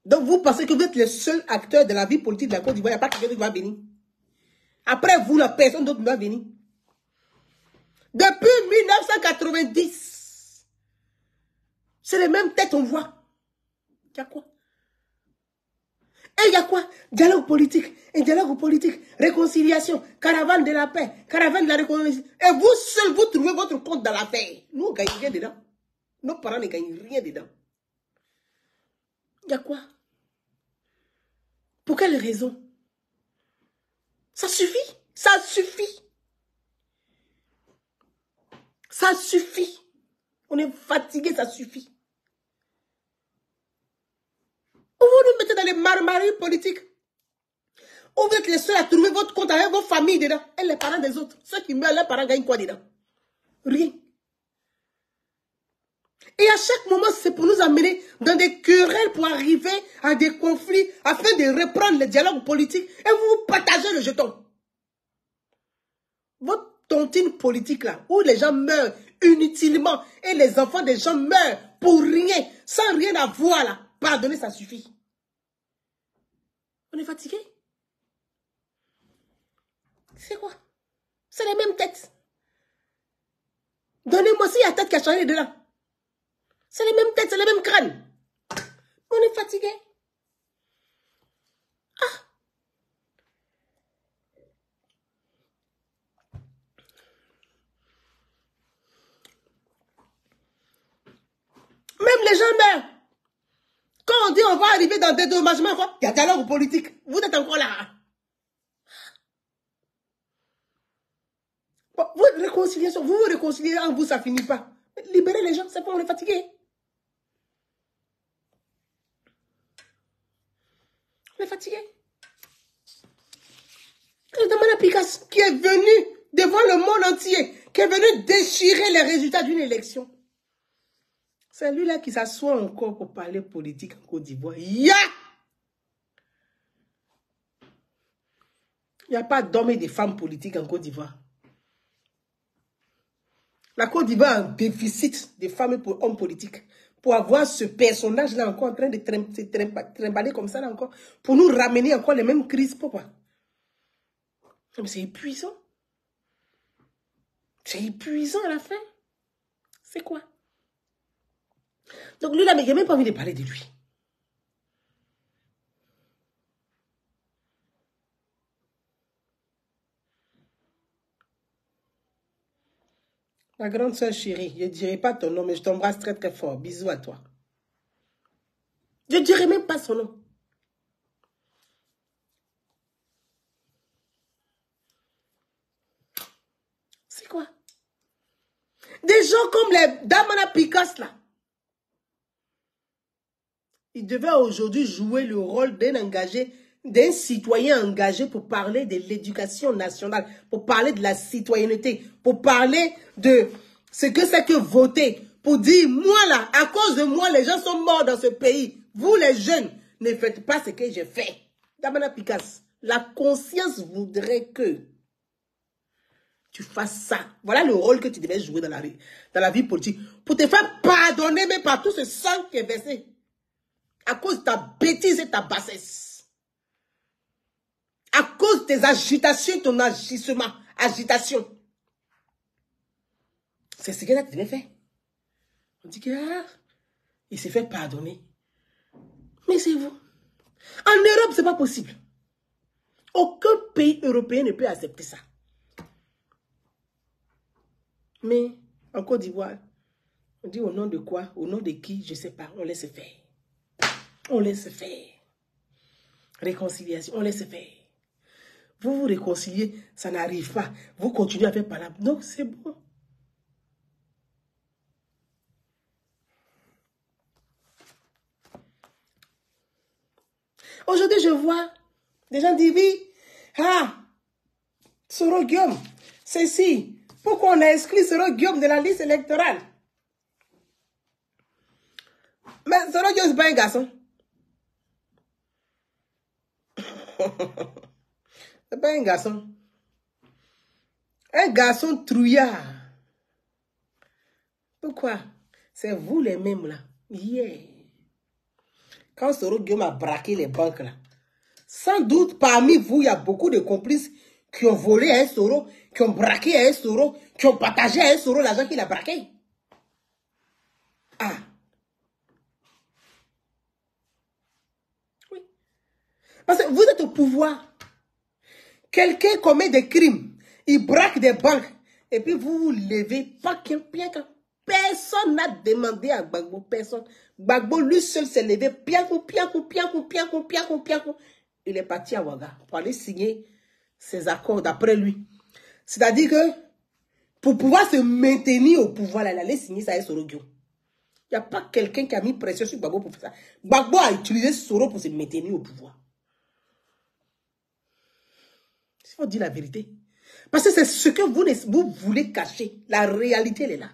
Donc vous pensez que vous êtes le seul acteur de la vie politique de la Côte d'Ivoire. Il n'y a pas quelqu'un qui va venir. Après vous, la personne d'autre ne va venir. Depuis 1990, c'est les mêmes têtes on voit. Il y a quoi? Et il y a quoi? Dialogue politique, un dialogue politique, réconciliation, caravane de la paix, caravane de la réconciliation. Et vous seul, vous trouvez votre compte dans l'affaire. Nous, on ne gagne rien dedans. Nos parents ne gagnent rien dedans. Il y a quoi? Pour quelle raison? Ça suffit. Ça suffit. Ça suffit. On est fatigué, ça suffit. Vous nous mettez dans les marmaries politiques. Vous êtes les seuls à trouver votre compte avec vos familles dedans. Et les parents des autres. Ceux qui meurent, leurs parents gagnent quoi dedans? Rien. Et à chaque moment, c'est pour nous amener dans des querelles pour arriver à des conflits afin de reprendre le dialogue politique. Et vous partagez le jeton. Votre tontine politique là, où les gens meurent inutilement et les enfants des gens meurent pour rien, sans rien avoir là. Pardonnez, ça suffit. On est fatigué. C'est quoi? C'est les mêmes têtes. Donnez-moi si il y a tête qui a changé de là. C'est les mêmes têtes, c'est les mêmes crânes. On est fatigué. Ah. Même les gens meurent. Quand on dit on va arriver dans des dédommagements, il y a dialogue politique. Vous êtes encore là. Bon, vous réconciliez, vous vous réconciliez en vous, ça finit pas. Libérez les gens, c'est pas on est fatigué. On est fatigué. Le Damana Picasso qui est venu devant le monde entier, qui est venu déchirer les résultats d'une élection. C'est lui-là qui s'assoit encore pour parler politique en Côte d'Ivoire. Il n'y a pas d'hommes et de femmes politiques en Côte d'Ivoire. La Côte d'Ivoire a un déficit de femmes et d'hommes politiques. Pour avoir ce personnage-là encore en train de trimballer comme ça là encore, pour nous ramener encore les mêmes crises. Pourquoi? Mais c'est épuisant. C'est épuisant à la fin. C'est quoi? Donc lui là, mais il n'a même pas envie de parler de lui. Ma grande soeur chérie, je ne dirai pas ton nom, mais je t'embrasse très très fort. Bisous à toi. Je ne dirai même pas son nom. C'est quoi? Des gens comme les Damana Picasso là. Ils devaient aujourd'hui jouer le rôle d'un citoyen engagé pour parler de l'éducation nationale, pour parler de la citoyenneté, pour parler de ce que c'est que voter, pour dire, moi là, à cause de moi, les gens sont morts dans ce pays. Vous les jeunes, ne faites pas ce que j'ai fait. Damana Picasso, la conscience voudrait que tu fasses ça. Voilà le rôle que tu devais jouer dans la vie politique, pour te faire pardonner même par tout ce sang qui est versé. À cause de ta bêtise et ta bassesse. À cause de tes agitations, ton agissement. Agitation. C'est ce que tu devais faire. On dit que il s'est fait pardonner. Mais c'est vous. En Europe, ce n'est pas possible. Aucun pays européen ne peut accepter ça. Mais en Côte d'Ivoire, on dit au nom de quoi? Au nom de qui? Je ne sais pas. On laisse faire. On laisse faire. Réconciliation, on laisse faire. Vous vous réconciliez, ça n'arrive pas. Vous continuez à faire par là. Non, c'est bon. Aujourd'hui, je vois des gens dire, oui, Soro Guillaume, c'est si. Pourquoi on a exclu Soro Guillaume de la liste électorale? Mais Soro Guillaume, ce n'est pas un garçon. C'est pas un garçon. Un garçon trouillard. Pourquoi? C'est vous les mêmes là. Yeah. Quand Soro Guillaume a braqué les banques là, sans doute parmi vous, il y a beaucoup de complices qui ont volé à un Soro, qui ont braqué à un Soro, qui ont partagé à un Soro l'argent qu'il a braqué. Ah. Oui. Parce que vous êtes au pouvoir. Quelqu'un commet des crimes, il braque des banques, et puis vous vous levez, pas qu'un. Personne n'a demandé à Gbagbo, personne. Gbagbo lui seul s'est levé, piakou. Il est parti à Ouaga pour aller signer ses accords d'après lui. C'est-à-dire que pour pouvoir se maintenir au pouvoir, il allait signer ça avec Sorogio. Il n'y a pas quelqu'un qui a mis pression sur Gbagbo pour faire ça. Gbagbo a utilisé Soro pour se maintenir au pouvoir. Il faut dire la vérité. Parce que c'est ce que vous voulez cacher. La réalité, elle est là.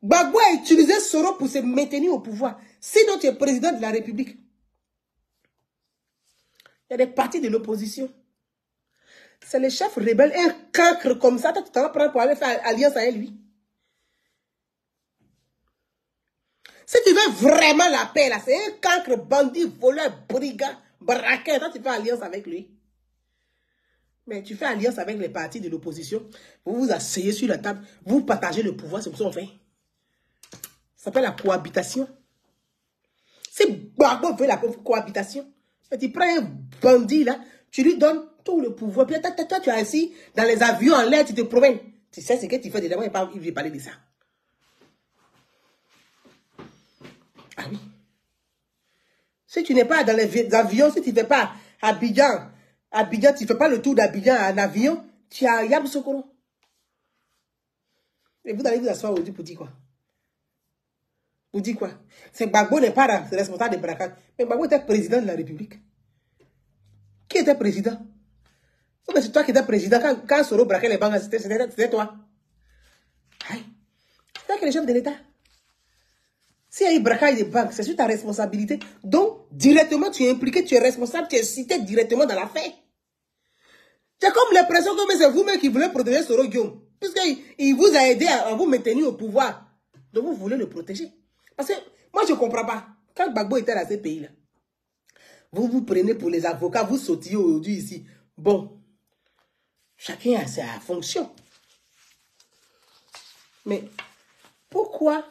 Gbagbo a utilisé Soro pour se maintenir au pouvoir. Sinon, tu es président de la République. Il y a des partis de l'opposition. C'est le chef rebelle, un cancre comme ça. Tu t'en vas prendre pour aller faire alliance avec lui. Si tu veux vraiment la paix, là, c'est un cancre, bandit, voleur, brigand, braqueur. Toi, tu fais alliance avec lui. Mais tu fais alliance avec les partis de l'opposition. Vous vous asseyez sur la table. Vous partagez le pouvoir. C'est pour ça qu'on fait. Ça s'appelle la cohabitation. Si Gbagbo veut la cohabitation, tu prends un bandit là, tu lui donnes tout le pouvoir. Puis toi, tu es assis dans les avions en l'air, tu te promènes. Tu sais ce que tu fais dedans, il veut parler de ça. Ah oui. Si tu n'es pas dans les avions, si tu ne fais pas Abidjan, tu ne fais pas le tour d'Abidjan en avion, tu es à Yamoussoukro. Et vous allez vous asseoir aujourd'hui pour dire quoi? Vous dites quoi? C'est Gbagbo n'est pas responsable des braquages. Mais Gbagbo était président de la République. Qui était président? C'est toi qui étais président. Quand Soro braquait les banques, c'était toi. C'est toi qui es le chef de l'État. S'il y a eu braquage des banques, c'est sur ta responsabilité. Donc, directement, tu es impliqué, tu es responsable, tu es cité directement dans l'affaire. J'ai comme l'impression que c'est vous-même qui voulez protéger Soro Guillaume. Puisqu'il vous a aidé à vous maintenir au pouvoir. Donc, vous voulez le protéger. Parce que moi, je ne comprends pas. Quand Gbagbo était dans ces pays-là, vous vous prenez pour les avocats, vous sautillez aujourd'hui ici. Bon, chacun a sa fonction. Mais pourquoi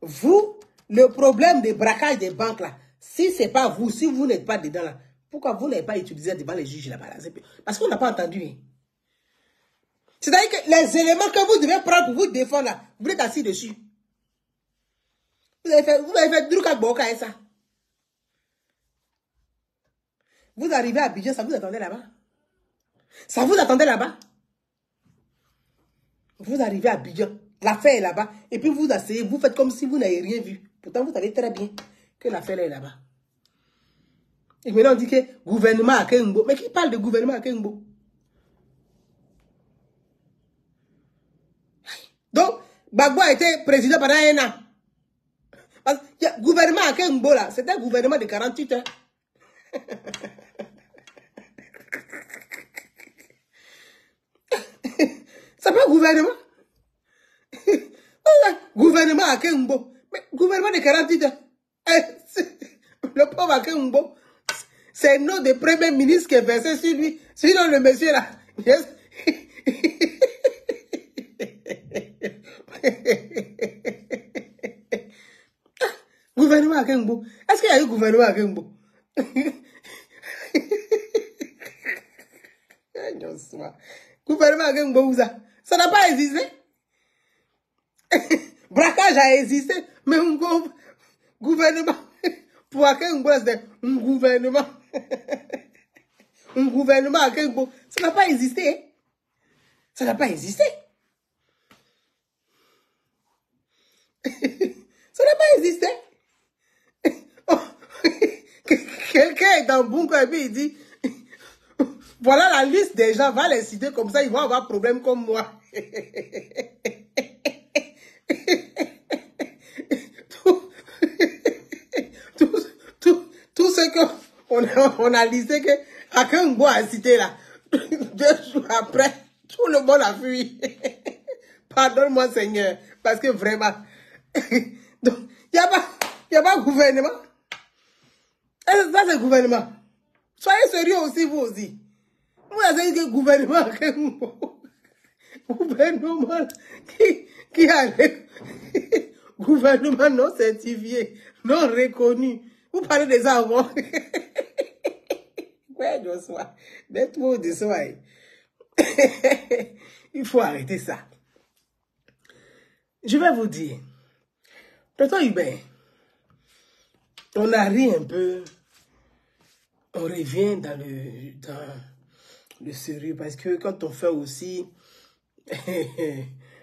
vous, le problème des braquages des banques là, si ce n'est pas vous, si vous n'êtes pas dedans là, pourquoi vous n'avez pas utilisé devant les juges là-bas? Parce qu'on n'a pas entendu. Hein. C'est-à-dire que les éléments que vous devez prendre pour vous défendre là, vous êtes assis dessus. Vous avez fait Druka Boka et ça. Vous arrivez à Abidjan, ça vous attendait là-bas. Ça vous attendait là-bas. Vous arrivez à Abidjan, l'affaire est là-bas, et puis vous asseyez, vous faites comme si vous n'avez rien vu. Pourtant, vous savez très bien que l'affaire est là-bas. Et maintenant, on dit que gouvernement à Kengbo. Mais qui parle de gouvernement à Kengbo? Donc, Gbagbo a été président pendant 1 an. Parce que le gouvernement à Kengbo, là, c'était un gouvernement de 48 heures. C'est pas un gouvernement. Gouvernement à Kengbo. Mais gouvernement de 48 heures. Le pauvre à Kengbo, c'est le nom de premier ministre qui est versé sur lui. Sinon, le monsieur là. Yes. Gouvernement à Kengbo. Est-ce qu'il y a eu gouvernement à Kengbo? Gouvernement à Kengbo, ça n'a pas existé. Braquage a existé, mais un gouvernement. Pour Kengbo, c'est un gouvernement. Un gouvernement à Kengbo. Ça n'a pas existé. Ça n'a pas existé. Ça n'a pas existé. Quelqu'un est dans Bunko et puis il dit, voilà la liste des gens, va les citer comme ça, ils vont avoir problème comme moi. Tout ce qu'on a listé que Akengbo a cité là, 2 jours après, tout le monde a fui. Pardonne-moi Seigneur, parce que vraiment, donc, il n'y a pas gouvernement. Ça, c'est le gouvernement. Soyez sérieux aussi, vous aussi. Moi, c'est que gouvernement, gouvernement qui a gouvernement non certifié, non reconnu. Vous parlez des avant. Ouais, Joshua, d'être de soi. Il faut arrêter ça. Je vais vous dire, tonton Hubert, on a ri un peu, on revient dans le sérieux, parce que quand on fait aussi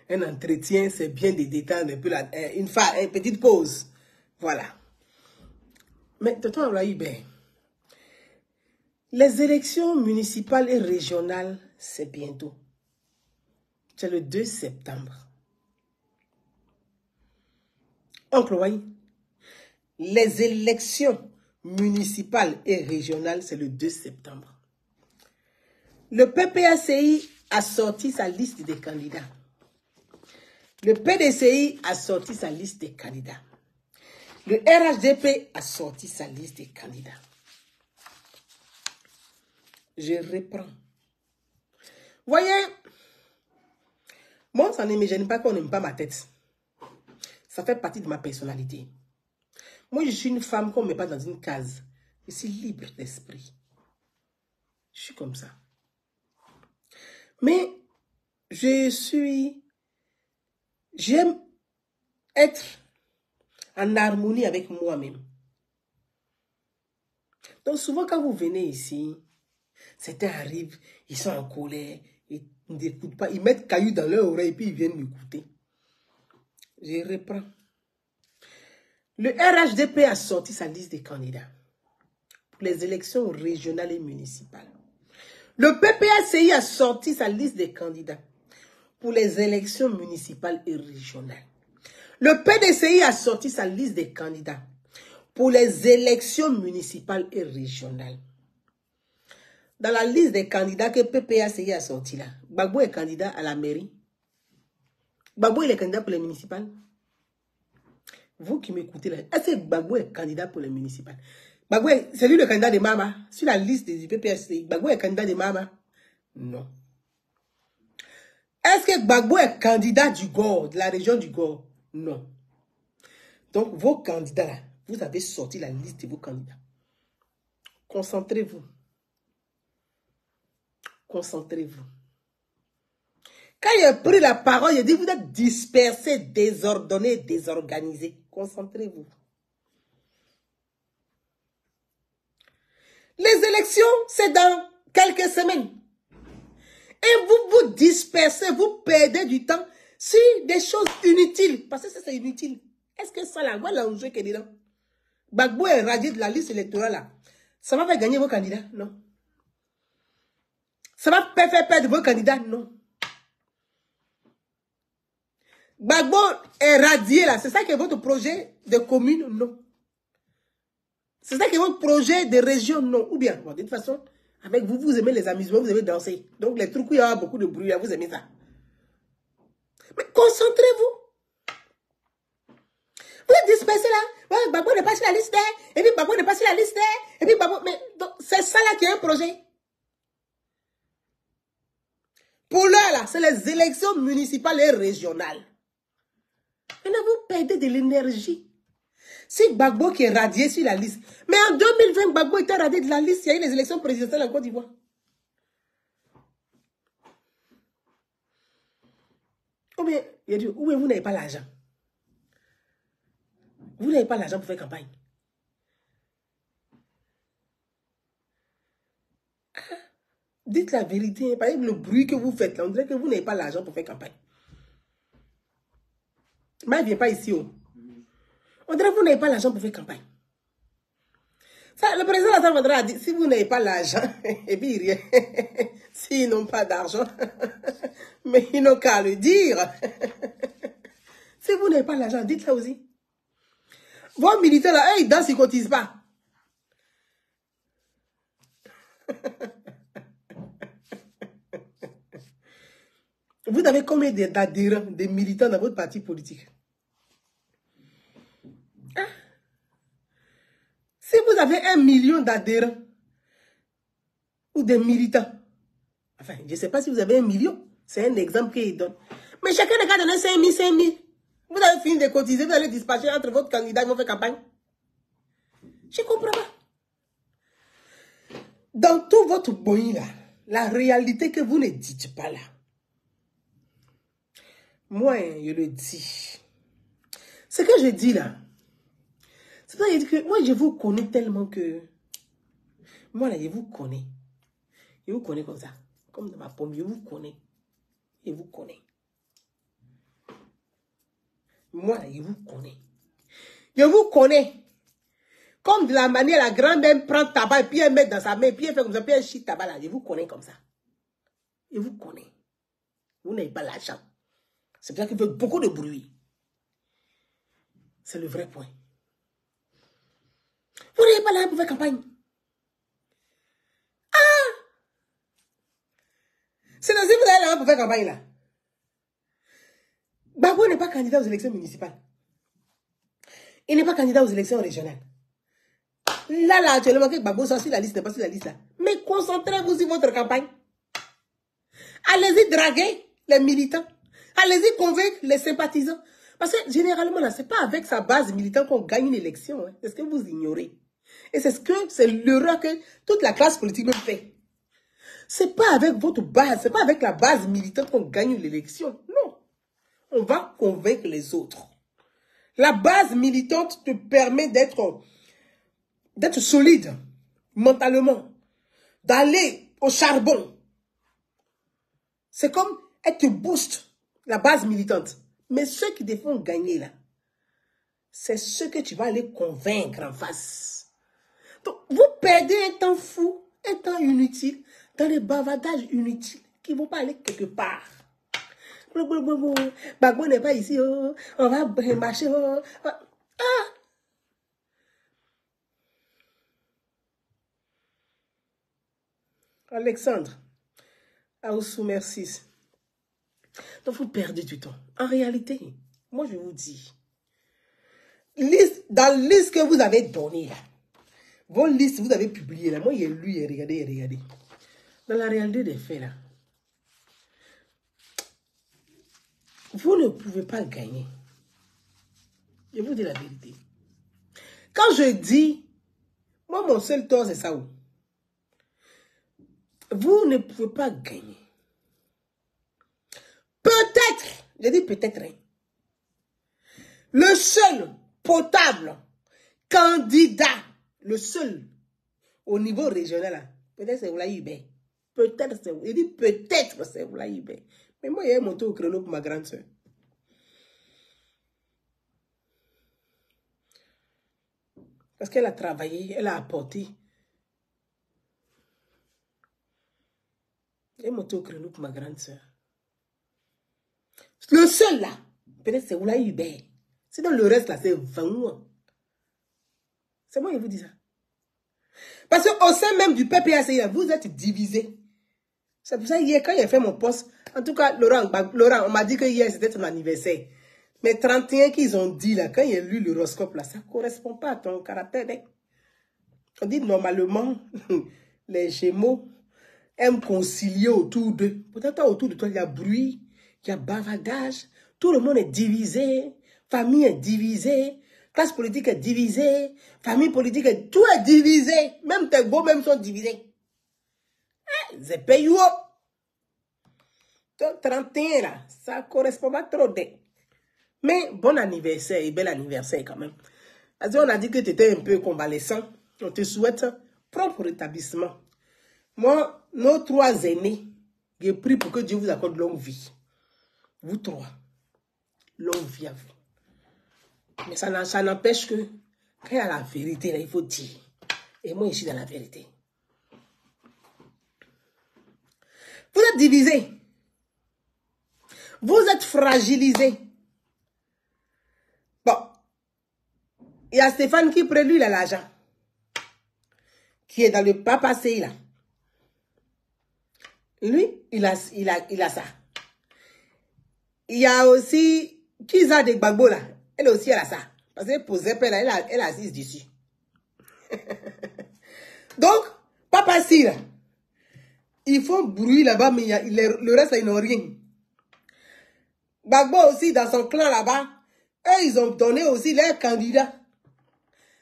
un entretien, c'est bien de détendre un peu une petite pause. Voilà. Mais tonton Hubert, les élections municipales et régionales, c'est bientôt. C'est le 2 septembre. Oncle Wai, les élections municipales et régionales, c'est le 2 septembre. Le PPACI a sorti sa liste des candidats. Le PDCI a sorti sa liste des candidats. Le RHDP a sorti sa liste des candidats. Je reprends. Voyez, moi, ça ne me gêne pas qu'on n'aime pas ma tête. Ça fait partie de ma personnalité. Moi, je suis une femme qu'on ne met pas dans une case. Je suis libre d'esprit. Je suis comme ça. Mais, j'aime être en harmonie avec moi-même. Donc, souvent, quand vous venez ici, certains arrivent, ils sont en colère, ils n'écoutent pas, ils mettent cailloux dans leur oreille et puis ils viennent m'écouter. Je reprends. Le RHDP a sorti sa liste des candidats pour les élections régionales et municipales. Le PPACI a sorti sa liste des candidats pour les élections municipales et régionales. Le PDCI a sorti sa liste des candidats pour les élections municipales et régionales. Dans la liste des candidats que PPACI a sorti là, Gbagbo est candidat à la mairie. Gbagbo il est candidat pour les municipales. Vous qui m'écoutez là, est-ce que Gbagbo est candidat pour les municipales? Gbagbo, c'est lui le candidat de Mama. Sur la liste du PPACI, Gbagbo est candidat de Mama? Non. Est-ce que Gbagbo est candidat du Gord, de la région du Gord? Non. Donc, vos candidats là, vous avez sorti la liste de vos candidats. Concentrez-vous. Concentrez-vous. Quand il a pris la parole, il a dit, vous êtes dispersés, désordonnés, désorganisés. Concentrez-vous. Les élections, c'est dans quelques semaines. Et vous vous dispersez, vous perdez du temps sur des choses inutiles. Parce que ça, c'est inutile. Est-ce que ça, là, voilà l'enjeu qui est dedans? Gbagbo est radié de la liste électorale, là. Ça va faire gagner vos candidats? Non. Ça va faire perdre vos candidats? Non. Gbagbo est radié là. C'est ça qui est votre projet de commune? Non. C'est ça qui est votre projet de région? Non. Ou bien, bon, de toute façon, avec vous, vous aimez les amusements, vous aimez danser. Donc les trucs où il y a beaucoup de bruit, là, vous aimez ça. Mais concentrez-vous. Vous êtes dispersés là. Ouais, Gbagbo n'est pas sur la liste. Et puis Gbagbo n'est pas sur la liste. Et puis Gbagbo... Mais c'est ça là qui est un projet. Pour l'heure là, c'est les élections municipales et régionales. Maintenant, vous perdez de l'énergie. C'est Gbagbo qui est radié sur la liste. Mais en 2020, Gbagbo était radié de la liste. Il y a eu les élections présidentielles en Côte d'Ivoire. Ou bien, il a dit, ou bien vous n'avez pas l'argent. Vous n'avez pas l'argent pour faire campagne. Dites la vérité. Par exemple, le bruit que vous faites, là, on dirait que vous n'avez pas l'argent pour faire campagne. Mais il ne vient pas ici. Oh. On dirait que vous n'avez pas l'argent pour faire campagne. Ça, le président Alassane Ouattara a dit, si vous n'avez pas l'argent, et puis rien, s'ils n'ont pas d'argent, mais ils n'ont qu'à le dire. Si vous n'avez pas l'argent, dites-le aussi. Vos militaires là, eux, ils dansent, ils ne cotisent pas. Vous avez combien d'adhérents, de militants dans votre parti politique? Hein? Si vous avez 1 million d'adhérents ou de militants, Enfin, je ne sais pas si vous avez 1 million. C'est un exemple qu'il donne. Mais chacun n'a qu'à donner 5 000, 5 000. Vous avez fini de cotiser, vous allez dispatcher entre votre candidat, ils vont faire campagne. Je ne comprends pas. Dans tout votre bruit là, la réalité que vous ne dites pas là, moi, je le dis. Ce que je dis là, c'est pas que moi, je vous connais tellement que... Moi, là, je vous connais. Je vous connais comme ça. Comme dans ma pomme, je vous connais. Je vous connais. Moi, là, je vous connais. Je vous connais. Comme de la manière, la grand-mère prend tabac et puis elle met dans sa main, puis elle fait comme ça, puis elle chie tabac là. Je vous connais comme ça. Je vous connais. Vous n'avez pas l'argent. C'est pour ça qu'il fait beaucoup de bruit. C'est le vrai point. Vous n'avez pas l'argent pour faire campagne. Ah! C'est dans ce que vous avez l'argent pour faire campagne là. Gbagbo n'est pas candidat aux élections municipales. Il n'est pas candidat aux élections régionales. Là, actuellement, que Gbagbo soit sur la liste, n'est pas sur la liste là. Mais concentrez-vous sur votre campagne. Allez-y draguer les militants. Allez-y convaincre les sympathisants. Parce que généralement, là, ce n'est pas avec sa base militante qu'on gagne une élection. Hein. C'est ce que vous ignorez. Et c'est l'erreur que toute la classe politique me fait. Ce n'est pas avec votre base, ce n'est pas avec la base militante qu'on gagne l'élection. Non. On va convaincre les autres. La base militante te permet d'être solide mentalement, d'aller au charbon. C'est comme elle te booste, la base militante. Mais ceux qui te font gagner là, c'est ceux que tu vas aller convaincre en face. Donc, vous perdez un temps fou, un temps inutile, dans les bavardages inutiles qui ne vont pas aller quelque part. Gbagbo n'est pas ici, oh, on va marcher. Oh. Ah! Alexandre, Aoussou, merci. Donc, vous perdez du temps. En réalité, moi, je vous dis, dans la liste que vous avez donnée, là, vos listes, vous avez publié, là, moi, j'ai lu et regardé. Dans la réalité des faits, là, vous ne pouvez pas gagner. Je vous dis la vérité. Quand je dis, moi, mon seul tort, c'est ça. Vous ne pouvez pas gagner. Peut-être, je dis peut-être, hein, le seul potable candidat, le seul au niveau régional, peut-être c'est Oulaye Ibé. Peut-être c'est, je dis peut-être c'est Oulaye Ibé. Mais moi, j'ai monté au créneau pour ma grande soeur. Parce qu'elle a travaillé, elle a apporté. J'ai monté au créneau pour ma grande soeur. Le seul là, peut-être c'est Oulaye Ibé. Sinon le reste là, c'est 20 mois. C'est moi qui vous dis ça. Parce qu'au sein même du PPACI, vous êtes divisés. C'est pour ça hier, quand j'ai fait mon poste, en tout cas, Laurent, on m'a dit que hier, c'était ton anniversaire. Mais 31 qu'ils ont dit là, quand j'ai lu l'horoscope là, ça ne correspond pas à ton caractère. Hein. On dit normalement, les Gémeaux aiment concilier autour d'eux. Peut-être autour de toi, il y a bruit, il y a bavardage, tout le monde est divisé, famille est divisée, classe politique est divisée, famille politique est... Tout est divisé. Même tes beaux même sont divisés. C'est payé. Donc 31 là, ça ne correspond pas trop. Mais bon anniversaire et bel anniversaire quand même. Parce qu'on a dit que tu étais un peu convalescent. On te souhaite propre rétablissement. Moi, nos 3 aînés, j'ai prié pour que Dieu vous accorde longue vie. Vous 3. Longue vie à vous. Mais ça n'empêche que quand il y a la vérité, là, il faut dire. Et moi, je suis dans la vérité. Vous êtes divisés. Vous êtes fragilisés. Bon. Il y a Stéphane qui prend, lui, il a l'argent. Qui est dans le PPACI, là. Lui, il a ça. Il y a aussi Kiza de Gbagbo, là. Elle aussi, elle a ça. Parce qu'elle posait, elle assise dessus. Donc, PPACI, là. Ils font bruit là-bas, mais le reste, ils n'ont rien. Gbagbo aussi, dans son clan là-bas, eux, ils ont donné aussi leurs candidats.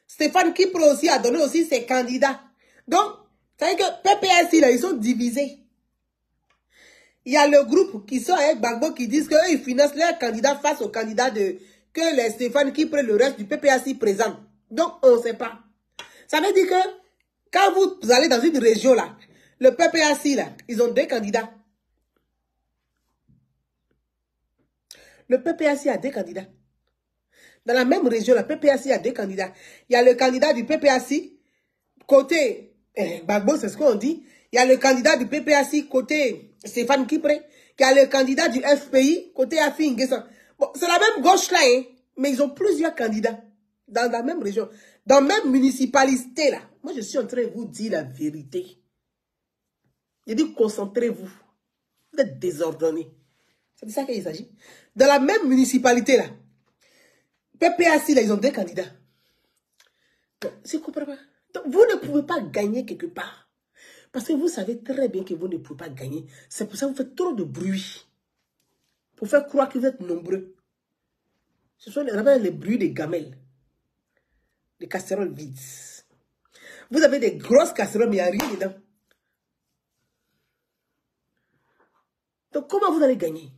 Stéphane Kipre aussi a donné aussi ses candidats. Donc, ça veut dire que PPSI, là, ils sont divisés. Il y a le groupe qui sont avec Gbagbo qui disent qu'eux, ils financent leurs candidats face aux candidats que les Stéphane Kipre, le reste du PPSI présente. Donc, on ne sait pas. Ça veut dire que quand vous allez dans une région là, le PPSI là, ils ont 2 candidats. Le PPSI a 2 candidats. Dans la même région, le PPSI a 2 candidats. Il y a le candidat du PPSI, côté Gbagbo, c'est ce qu'on dit. Il y a le candidat du PPSI, côté Stéphane Kipre. Il y a le candidat du FPI, côté Afi Nguessan. Bon, c'est la même gauche là, hein, mais ils ont plusieurs candidats dans la même région. Dans la même municipalité là. Moi, je suis en train de vous dire la vérité. Je dis, concentrez-vous. Vous êtes désordonnés. C'est de ça qu'il s'agit. Dans la même municipalité, là, PPSI, là, ils ont 2 candidats. Donc, c'est comprenez pas. Donc, vous ne pouvez pas gagner quelque part. Parce que vous savez très bien que vous ne pouvez pas gagner. C'est pour ça que vous faites trop de bruit. Pour faire croire que vous êtes nombreux. Ce sont les bruits des gamelles. Des casseroles vides. Vous avez des grosses casseroles, mais il n'y a rien dedans. Donc, comment vous allez gagner?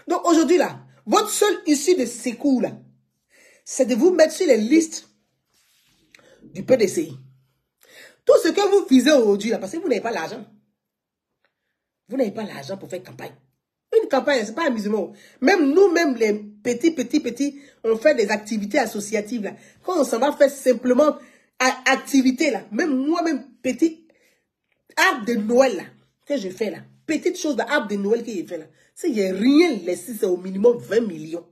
Donc, aujourd'hui, là, votre seule issue de secours, là, c'est de vous mettre sur les listes du PDCI. Tout ce que vous visez aujourd'hui, là, parce que vous n'avez pas l'argent. Vous n'avez pas l'argent pour faire campagne. Une campagne, ce n'est pas amusement. Même nous, même les petits, on fait des activités associatives, là. Quand on s'en va faire simplement activité, là, même moi-même, petit arbre de Noël, là, que je fais, là, petite chose d'arbre de Noël que j'ai fait, là, s'il n'y a rien laissé, c'est au minimum 20 millions.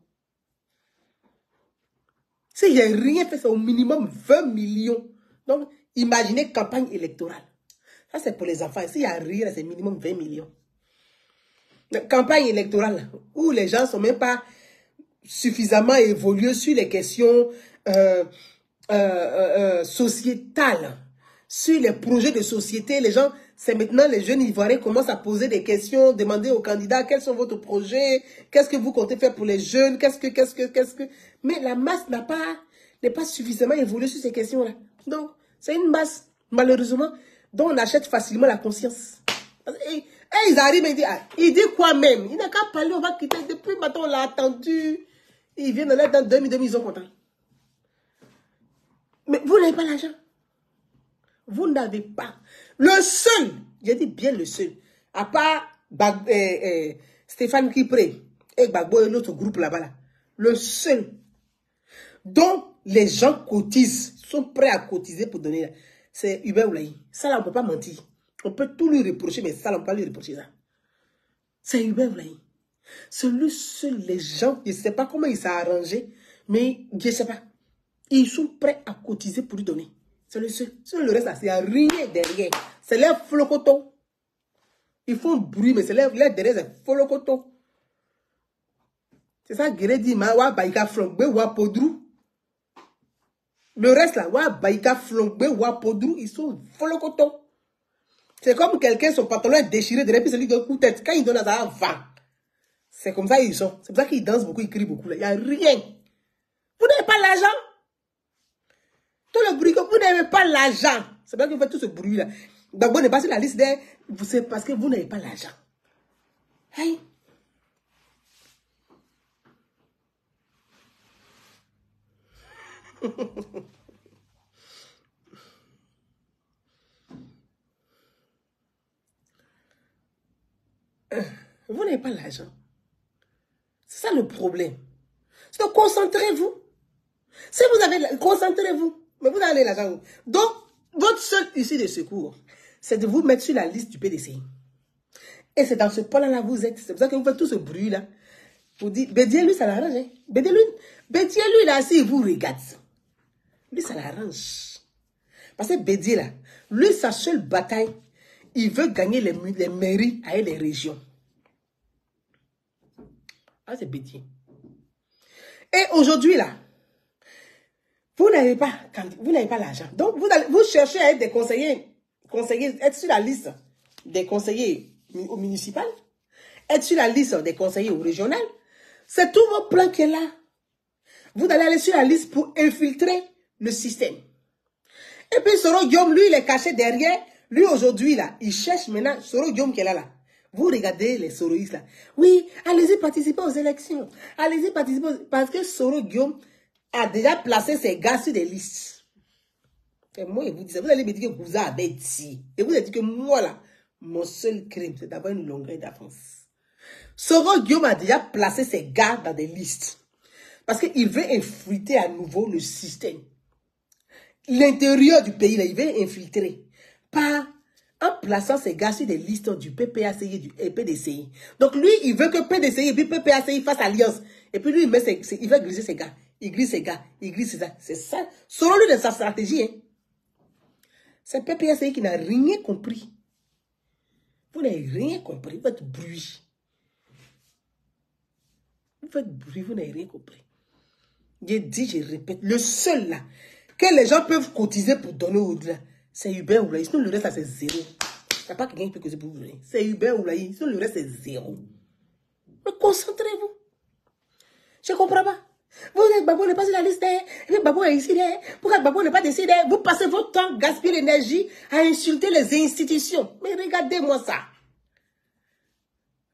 S'il n'y a rien fait, c'est au minimum 20 millions. Donc, imaginez campagne électorale. Ça, c'est pour les enfants. S'il n'y a rien, c'est minimum 20 millions. Donc, campagne électorale, où les gens ne sont même pas suffisamment évolués sur les questions sociétales, sur les projets de société. Les gens, c'est maintenant les jeunes Ivoiriens commencent à poser des questions, demander aux candidats quels sont vos projets, qu'est-ce que vous comptez faire pour les jeunes, qu'est-ce que... Mais la masse n'est pas suffisamment évoluée sur ces questions-là. Donc, c'est une masse, malheureusement, dont on achète facilement la conscience. Et ils arrivent et ils disent, il dit quoi même? Il n'a qu'à parler, on va quitter. Depuis maintenant, on l'a attendu. Ils viennent dans 2 minutes, ils sont contents. Mais vous n'avez pas l'argent. Vous n'avez pas. Le seul, j'ai dit bien le seul, à part Stéphane Kipre et Gbagbo et l'autre groupe là-bas, là, le seul dont les gens cotisent, sont prêts à cotiser pour donner, c'est Hubert Oulaye. Ça là, on ne peut pas mentir. On peut tout lui reprocher, mais ça, on ne peut pas lui reprocher ça. C'est Hubert Oulaye. C'est le seul, les gens, je ne sais pas comment il s'est arrangé, mais je ne sais pas. Ils sont prêts à cotiser pour lui donner. C'est le seul. Sur le reste, là, il n'y a rien derrière. C'est leur flocoton. Ils font bruit, mais c'est leur derrière, c'est flocoton. C'est ça, Guéré dit, wa baïka flongbe, wa podrou. Le reste, là, wa baïka flongbe, wa podrou, ils sont flocoton. C'est comme quelqu'un, son pantalon est déchiré, derrière, puis celui de coup de tête. Quand il donne à ça, va. C'est comme ça ils sont. C'est pour ça qu'ils dansent beaucoup, ils crient beaucoup. Il n'y a rien. Vous n'avez pas l'argent. Tout le bruit que vous n'avez pas l'argent. C'est bien que vous faites tout ce bruit-là. Donc, vous n'êtes pas sur la liste des... C'est parce que vous n'avez pas l'argent. Hey. Vous n'avez pas l'argent. C'est ça le problème. Donc, concentrez-vous. Si vous avez... Concentrez-vous. Mais vous avez l'argent. Donc, votre seul issue de secours, c'est de vous mettre sur la liste du PDCI. Et c'est dans ce point-là vous êtes. C'est pour ça que vous faites tout ce bruit-là. Vous dites, Bédier, lui, ça l'arrange. Hein? Bédier, lui, là, s'il vous regarde, lui, ça l'arrange. Parce que Bédier, là, lui, sa seule bataille, il veut gagner les mairies avec les régions. Ah, c'est Bédier. Et aujourd'hui, là, vous n'avez pas l'argent. Donc, vous cherchez à être des conseillers, être sur la liste des conseillers au municipal, être sur la liste des conseillers au régional. C'est tout votre plan qui est là. Vous allez aller sur la liste pour infiltrer le système. Et puis Soro Guillaume, lui, il est caché derrière. Lui, aujourd'hui, là, il cherche maintenant Soro Guillaume qui est là. Vous regardez les Soroïstes là. Oui, allez-y participer aux élections. Allez-y participer parce que Soro Guillaume a déjà placé ses gars sur des listes. Et moi, je vous dis ça. Vous allez me dire que vous avez dit. Et vous allez dire que moi, là, mon seul crime, c'est d'avoir une longueur d'avance. Soro Guillaume a déjà placé ses gars dans des listes. Parce qu'il veut infiltrer à nouveau le système. L'intérieur du pays, là, il veut infiltrer. En plaçant ses gars sur des listes du PPACI et du PDCI. Donc lui, il veut que PDCI et puis PPACI fassent alliance. Et puis lui, il veut glisser ses gars. Il glisse ses gars. Il glisse ses gars. C'est ça. Selon lui, de sa stratégie. Hein. C'est PPACI qui n'a rien compris. Vous n'avez rien compris. Vous faites bruit. Vous faites bruit, vous n'avez rien compris. J'ai dit, je répète, le seul là, que les gens peuvent cotiser pour donner au-delà, c'est Hubert Oulaï. Sinon, le reste, c'est zéro. Il n'y a pas quelqu'un qui peut cotiser pour vous donner. C'est Hubert Oulaï. Sinon, le reste, c'est zéro. Mais concentrez-vous. Je ne comprends pas. Vous êtes Babou n'est pas sur la liste. Et puis Babou est ici. Pourquoi Babou n'est pas décidé? Vous passez votre temps, gaspiller l'énergie à insulter les institutions. Mais regardez-moi ça.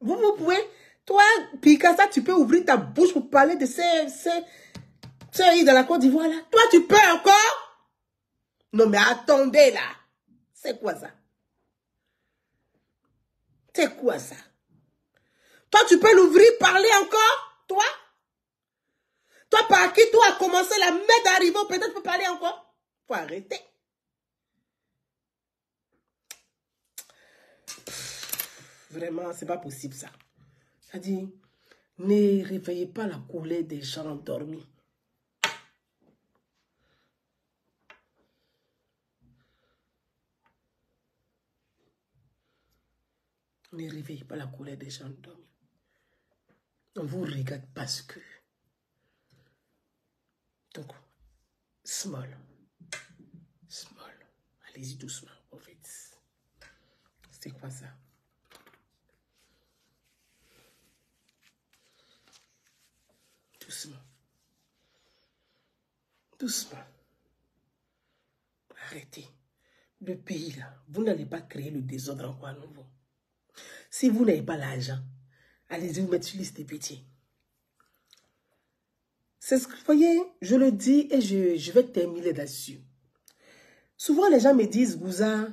Vous pouvez, toi, Picasso, tu peux ouvrir ta bouche pour parler de ces îles dans la Côte d'Ivoire là. Toi, tu peux encore? Non, mais attendez là. C'est quoi ça? C'est quoi ça? Toi, tu peux l'ouvrir, parler encore? Toi? Toi, par qui toi a commencé la mettre d'arrivée, peut-être tu peux parler encore? Faut arrêter. Vraiment, c'est pas possible ça. Ça dit, ne réveillez pas la colère des gens endormis. Ne réveillez pas la colère des gens endormis. On vous regarde parce que. Donc, small. Small. Allez-y doucement, en fait. C'est quoi ça? Doucement. Doucement. Arrêtez. Le pays, là, vous n'allez pas créer le désordre encore à nouveau. Si vous n'avez pas l'argent, allez-y vous mettre sur liste des petits. C'est ce que vous voyez, je le dis et je vais terminer là-dessus. Souvent, les gens me disent, Gouza,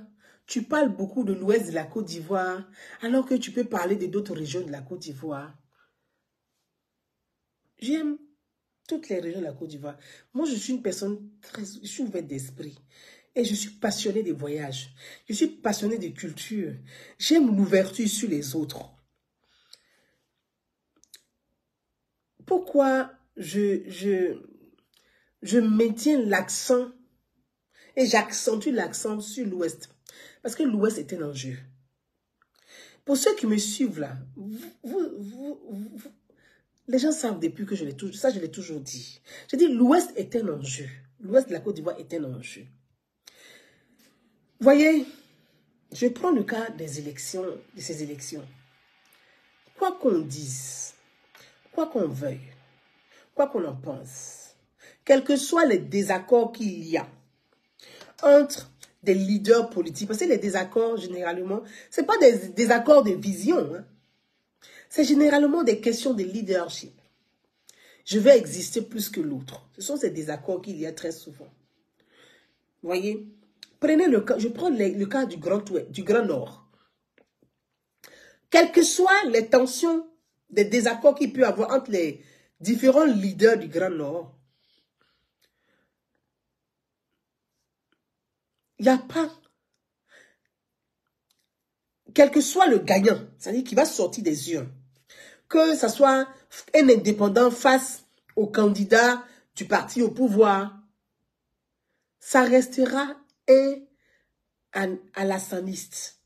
tu parles beaucoup de l'ouest de la Côte d'Ivoire, alors que tu peux parler de d'autres régions de la Côte d'Ivoire. J'aime toutes les régions de la Côte d'Ivoire. Moi, je suis une personne je suis ouverte d'esprit. Et je suis passionnée des voyages. Je suis passionnée de culture. J'aime l'ouverture sur les autres. Pourquoi je maintiens l'accent et j'accentue l'accent sur l'Ouest? Parce que l'Ouest est un enjeu. Pour ceux qui me suivent là, les gens savent depuis que je l'ai toujours dit. Je dis l'Ouest est un enjeu. L'Ouest de la Côte d'Ivoire est un enjeu. Voyez, je prends le cas des élections, de ces élections. Quoi qu'on dise, quoi qu'on veuille, quoi qu'on en pense, quels que soient les désaccords qu'il y a entre des leaders politiques, parce que les désaccords, généralement, ce n'est pas des désaccords de vision, hein. C'est généralement des questions de leadership. Je vais exister plus que l'autre. Ce sont ces désaccords qu'il y a très souvent. Vous voyez? Prenez le cas, je prends le cas du Grand Nord. Quelles que soient les tensions, des désaccords qu'il peut y avoir entre les différents leaders du Grand Nord, il n'y a pas, quel que soit le gagnant, c'est-à-dire qui va sortir des urnes, que ce soit un indépendant face au candidat du parti au pouvoir, ça restera un alassaniste.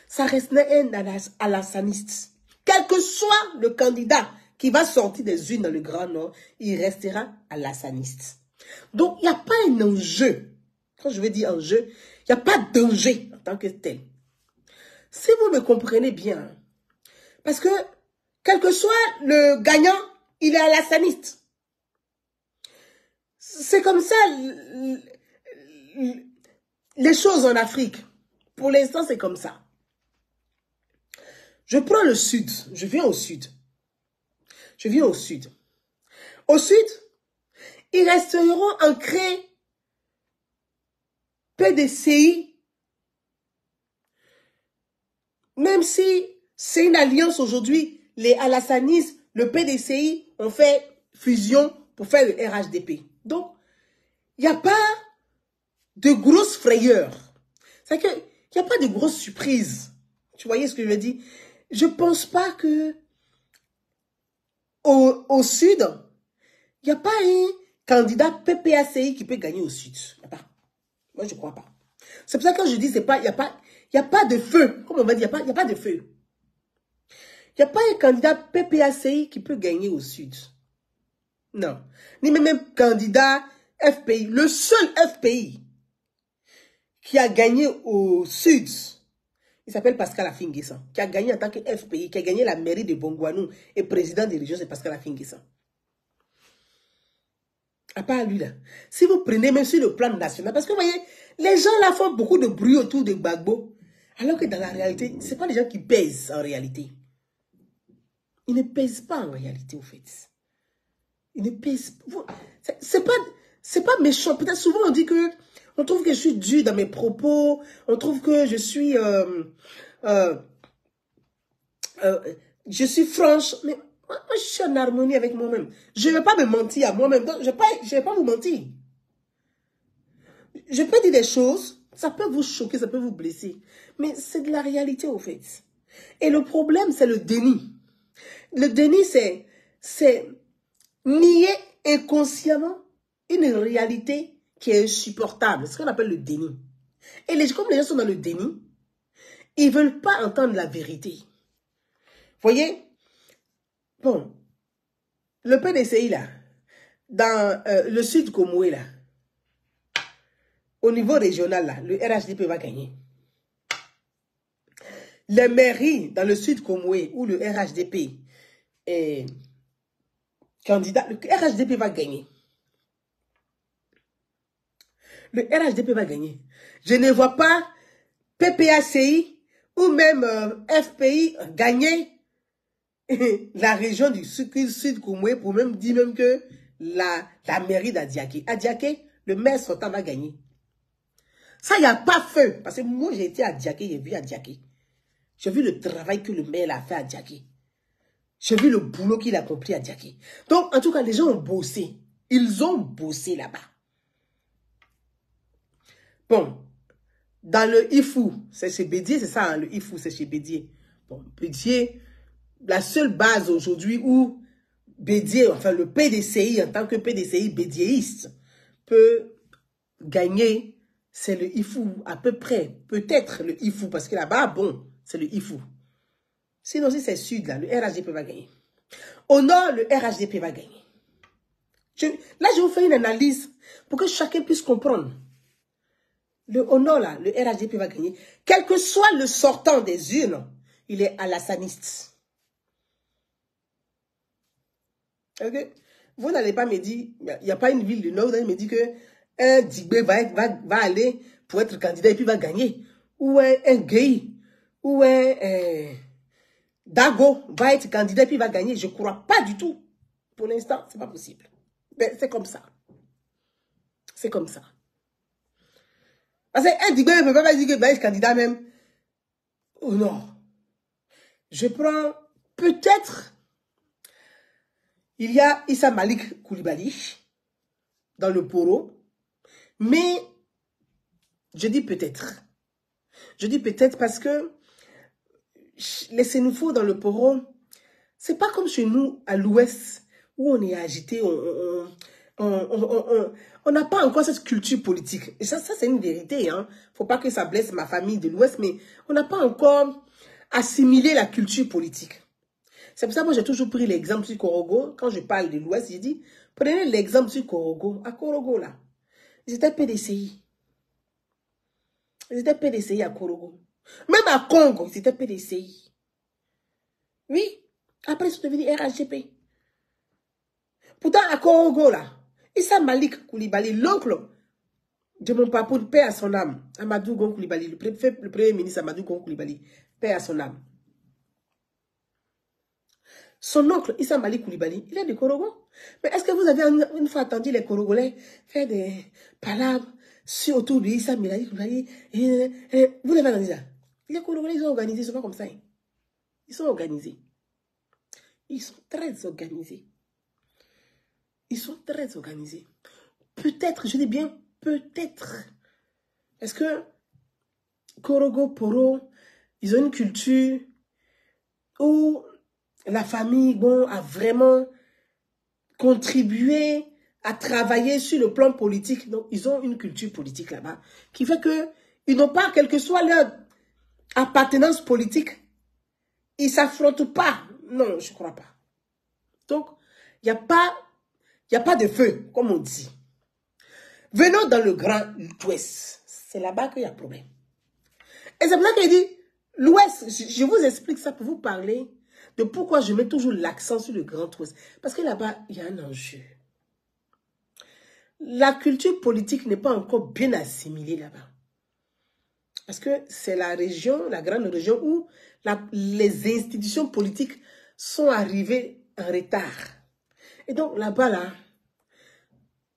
Ça restera un alassaniste. Quel que soit le candidat qui va sortir des urnes dans le Grand Nord, il restera alassaniste. Donc, il n'y a pas un enjeu. Quand je veux dire enjeu, il n'y a pas d'enjeu en tant que tel. Si vous me comprenez bien, parce que, quel que soit le gagnant, il est alassaniste. C'est comme ça les choses en Afrique. Pour l'instant, c'est comme ça. Je prends le sud. Je viens au sud. Je viens au sud. Au sud, ils resteront ancrés PDCI, même si c'est une alliance aujourd'hui, les alassanistes, le PDCI ont fait fusion pour faire le RHDP. Donc, il n'y a pas de grosses frayeurs. C'est qu'il n'y a pas de grosses surprises. Tu voyais ce que je veux dire? Je ne pense pas que au sud, il n'y a pas un candidat PPACI qui peut gagner au sud. Il n'y a pas. Moi, je ne crois pas. C'est pour ça que quand je dis, il n'y a pas de feu. Comme on va dire, il n'y a pas de feu. Il n'y a pas un candidat PPACI qui peut gagner au sud. Non. Ni même un candidat FPI. Le seul FPI qui a gagné au sud, il s'appelle Pascal Affi-N'Guessan, qui a gagné en tant que FPI, qui a gagné la mairie de Bongouanou et président des régions, c'est Pascal Affi-N'Guessan. À part lui là. Si vous prenez même sur le plan national, parce que vous voyez, les gens là font beaucoup de bruit autour de Gbagbo, alors que dans la réalité, ce n'est pas les gens qui pèsent en réalité. Ils ne pèsent pas en réalité, au fait. Ils ne pèsent pas. C'est pas méchant. Peut-être souvent on dit que on trouve que je suis dur dans mes propos, on trouve que je suis franche, mais moi, je suis en harmonie avec moi-même. Je ne vais pas me mentir à moi-même. Donc, je ne vais pas vous mentir. Je peux dire des choses, ça peut vous choquer, ça peut vous blesser. Mais c'est de la réalité, au fait. Et le problème, c'est le déni. Le déni, c'est nier inconsciemment une réalité qui est insupportable. C'est ce qu'on appelle le déni. Et comme les gens sont dans le déni, ils ne veulent pas entendre la vérité. Voyez? Bon, le PDCI là, dans le sud Komoué là, au niveau régional là, le RHDP va gagner. Les mairies dans le sud Komoué où le RHDP est candidat, le RHDP va gagner. Le RHDP va gagner. Je ne vois pas PPACI ou même FPI gagner la région du sud Komoué pour même dire même que la mairie d'Adiaké. Adiaké, le maire sortant va gagner. Ça, il n'y a pas feu. Parce que moi, j'ai été à Adiaké, j'ai vu Adiaké. J'ai vu le travail que le maire a fait à Adiaké. J'ai vu le boulot qu'il a accompli à Adiaké. Donc, en tout cas, les gens ont bossé. Ils ont bossé là-bas. Bon, dans le IFU, c'est chez Bédier, c'est ça, hein, le IFU, c'est chez Bédier. Bon, Bédier, la seule base aujourd'hui où Bédier, enfin le PDCI, en tant que PDCI bédiéiste, peut gagner, c'est le IFU, à peu près. Peut-être le IFU, parce que là-bas, bon, c'est le IFU. Sinon, si c'est sud, là, le RHDP va gagner. Au nord, le RHDP va gagner. Là, je vous fais une analyse pour que chacun puisse comprendre. Au nord, là, le RHDP va gagner. Quel que soit le sortant des urnes, il est alassaniste. Ok? Vous n'allez pas me dire, il n'y a pas une ville du nord, vous allez me dire que un Digbé va aller pour être candidat et puis va gagner. Ou un Gueye, ou un Dago va être candidat et puis va gagner. Je ne crois pas du tout. Pour l'instant, ce n'est pas possible. Mais c'est comme ça. C'est comme ça. Parce qu'un Digbé ne peut pas dire qu'il va être candidat même au nord. Je prends peut-être, il y a Issa Malik Koulibaly dans le Poro, mais je dis peut-être. Je dis peut-être parce que les Sénoufos dans le Poro, c'est pas comme chez nous à l'ouest où on est agité, on n'a pas encore cette culture politique. Et ça c'est une vérité. Hein. Faut pas que ça blesse ma famille de l'ouest, mais on n'a pas encore assimilé la culture politique. C'est pour ça que moi j'ai toujours pris l'exemple sur Korogo. Quand je parle de l'ouest, j'ai dit, prenez l'exemple sur Korogo. À Korogo là, ils étaient PDCI. Ils étaient PDCI à Korogo. Même à Congo, c'était PDCI. Oui, après ils sont devenus RHGP. Pourtant, à Congo, là, Issa Malik Koulibaly, l'oncle de mon papa, paix à son âme, Amadou Gon Koulibaly, le premier ministre Amadou Gon Koulibaly, paix à son âme. Son oncle, Issa Malik Koulibaly, il est de Korogo. Mais est-ce que vous avez une fois entendu les Korogolais faire des palabres autour de Issa Malik Koulibaly? Vous l'avez entendu ça? Les Korogolais, ils sont organisés, ils ne sont pas comme ça. Ils sont organisés. Ils sont très organisés. Ils sont très organisés. Peut-être, je dis bien peut-être. Est-ce que Korogo, Poro, ils ont une culture où la famille, bon, a vraiment contribué à travailler sur le plan politique. Donc, ils ont une culture politique là-bas qui fait que ils n'ont pas, quelle que soit leur appartenance politique, ils ne s'affrontent pas. Non, je ne crois pas. Donc, il n'y a pas de feu, comme on dit. Venons dans le Grand Ouest. C'est là-bas qu'il y a problème. Et c'est pour ça qu'il dit, l'Ouest, je vous explique ça pour vous parler de pourquoi je mets toujours l'accent sur le Grand Ouest. Parce que là-bas, il y a un enjeu. La culture politique n'est pas encore bien assimilée là-bas. Parce que c'est la région, la grande région où les institutions politiques sont arrivées en retard. Et donc là-bas, là,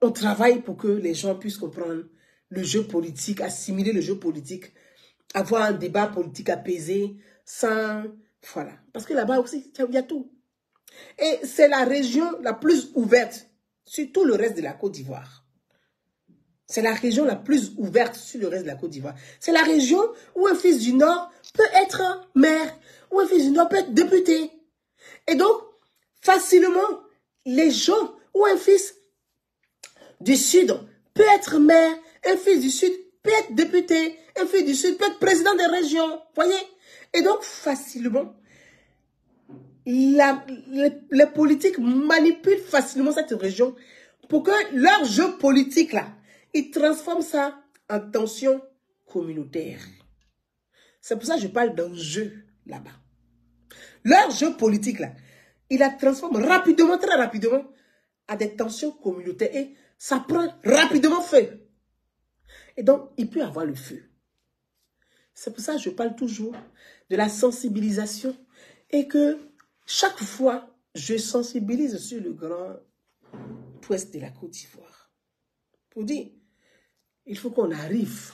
on travaille pour que les gens puissent comprendre le jeu politique, assimiler le jeu politique, avoir un débat politique apaisé, sans... Voilà. Parce que là-bas aussi, il y a tout. Et c'est la région la plus ouverte sur tout le reste de la Côte d'Ivoire. C'est la région la plus ouverte sur le reste de la Côte d'Ivoire. C'est la région où un fils du Nord peut être maire, où un fils du Nord peut être député. Et donc, facilement, les gens, où un fils du Sud peut être maire, un fils du Sud peut être député, un fils du Sud peut être président des régions. Voyez? Et donc, facilement, les politiques manipulent facilement cette région pour que leur jeu politique, là, ils transforment ça en tension communautaire. C'est pour ça que je parle d'un jeu là-bas. Leur jeu politique, là, ils la transforment rapidement, très rapidement, à des tensions communautaires. Et ça prend rapidement feu. Et donc, il peut y avoir le feu. C'est pour ça que je parle toujours de la sensibilisation et que chaque fois, je sensibilise sur le Grand Ouest de la Côte d'Ivoire. Pour dire, il faut qu'on arrive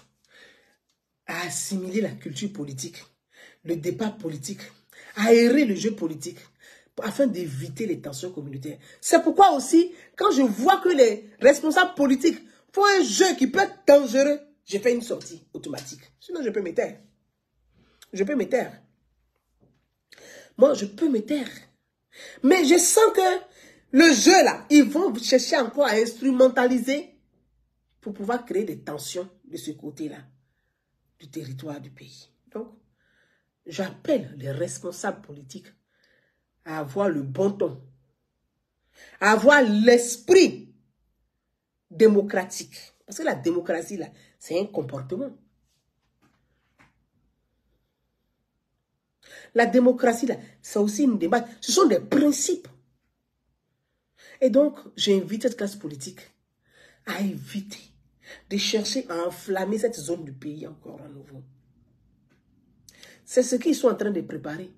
à assimiler la culture politique, le débat politique, à aérer le jeu politique, afin d'éviter les tensions communautaires. C'est pourquoi aussi, quand je vois que les responsables politiques font un jeu qui peut être dangereux, je fais une sortie automatique. Sinon, je peux me taire. Je peux me taire. Moi, je peux me taire. Mais je sens que le jeu, là, ils vont chercher encore à instrumentaliser pour pouvoir créer des tensions de ce côté-là du territoire du pays. Donc, j'appelle les responsables politiques à avoir le bon ton, à avoir l'esprit démocratique. Parce que la démocratie, là, c'est un comportement. La démocratie, là, c'est aussi une démarche. Ce sont des principes. Et donc, j'invite cette classe politique à éviter de chercher à enflammer cette zone du pays encore à nouveau. C'est ce qu'ils sont en train de préparer.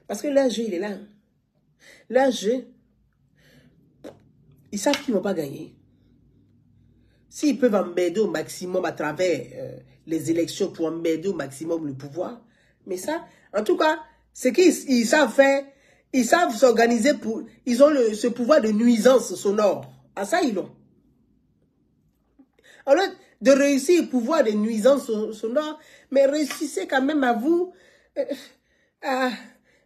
Parce que leur jeu, il est là. Leur jeu, ils savent qu'ils ne vont pas gagner. S'ils peuvent emmerder au maximum à travers les élections pour emmerder au maximum le pouvoir. Mais ça, en tout cas, ce qu'ils savent faire, ils savent s'organiser pour... Ils ont ce pouvoir de nuisance sonore. À ça, ils l'ont. Au lieu de réussir le pouvoir de nuisance sonore, mais réussissez quand même à vous... à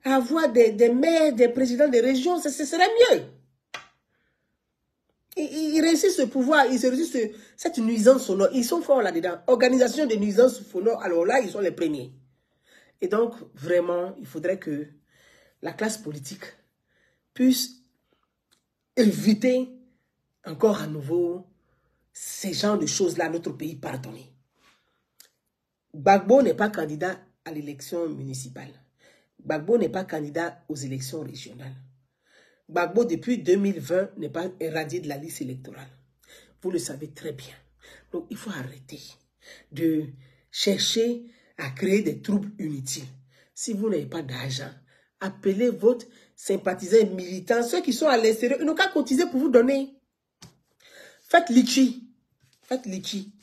avoir des maires, des présidents des régions, ce serait mieux. Ils réussissent ce pouvoir, ils réussissent cette nuisance sonore. Ils sont forts là-dedans. Organisation de nuisance sonore, alors là, ils sont les premiers. Et donc, vraiment, il faudrait que la classe politique puisse éviter encore à nouveau ces genres de choses-là à notre pays pardonné. Gbagbo n'est pas candidat à l'élection municipale. Gbagbo n'est pas candidat aux élections régionales. Gbagbo, depuis 2020, n'est pas éradié de la liste électorale. Vous le savez très bien. Donc, il faut arrêter de chercher à créer des troubles inutiles. Si vous n'avez pas d'argent, appelez votre sympathisant militant. Ceux qui sont à l'extérieur, ils n'ont qu'à cotiser pour vous donner. Faites litchi. Faites litchi.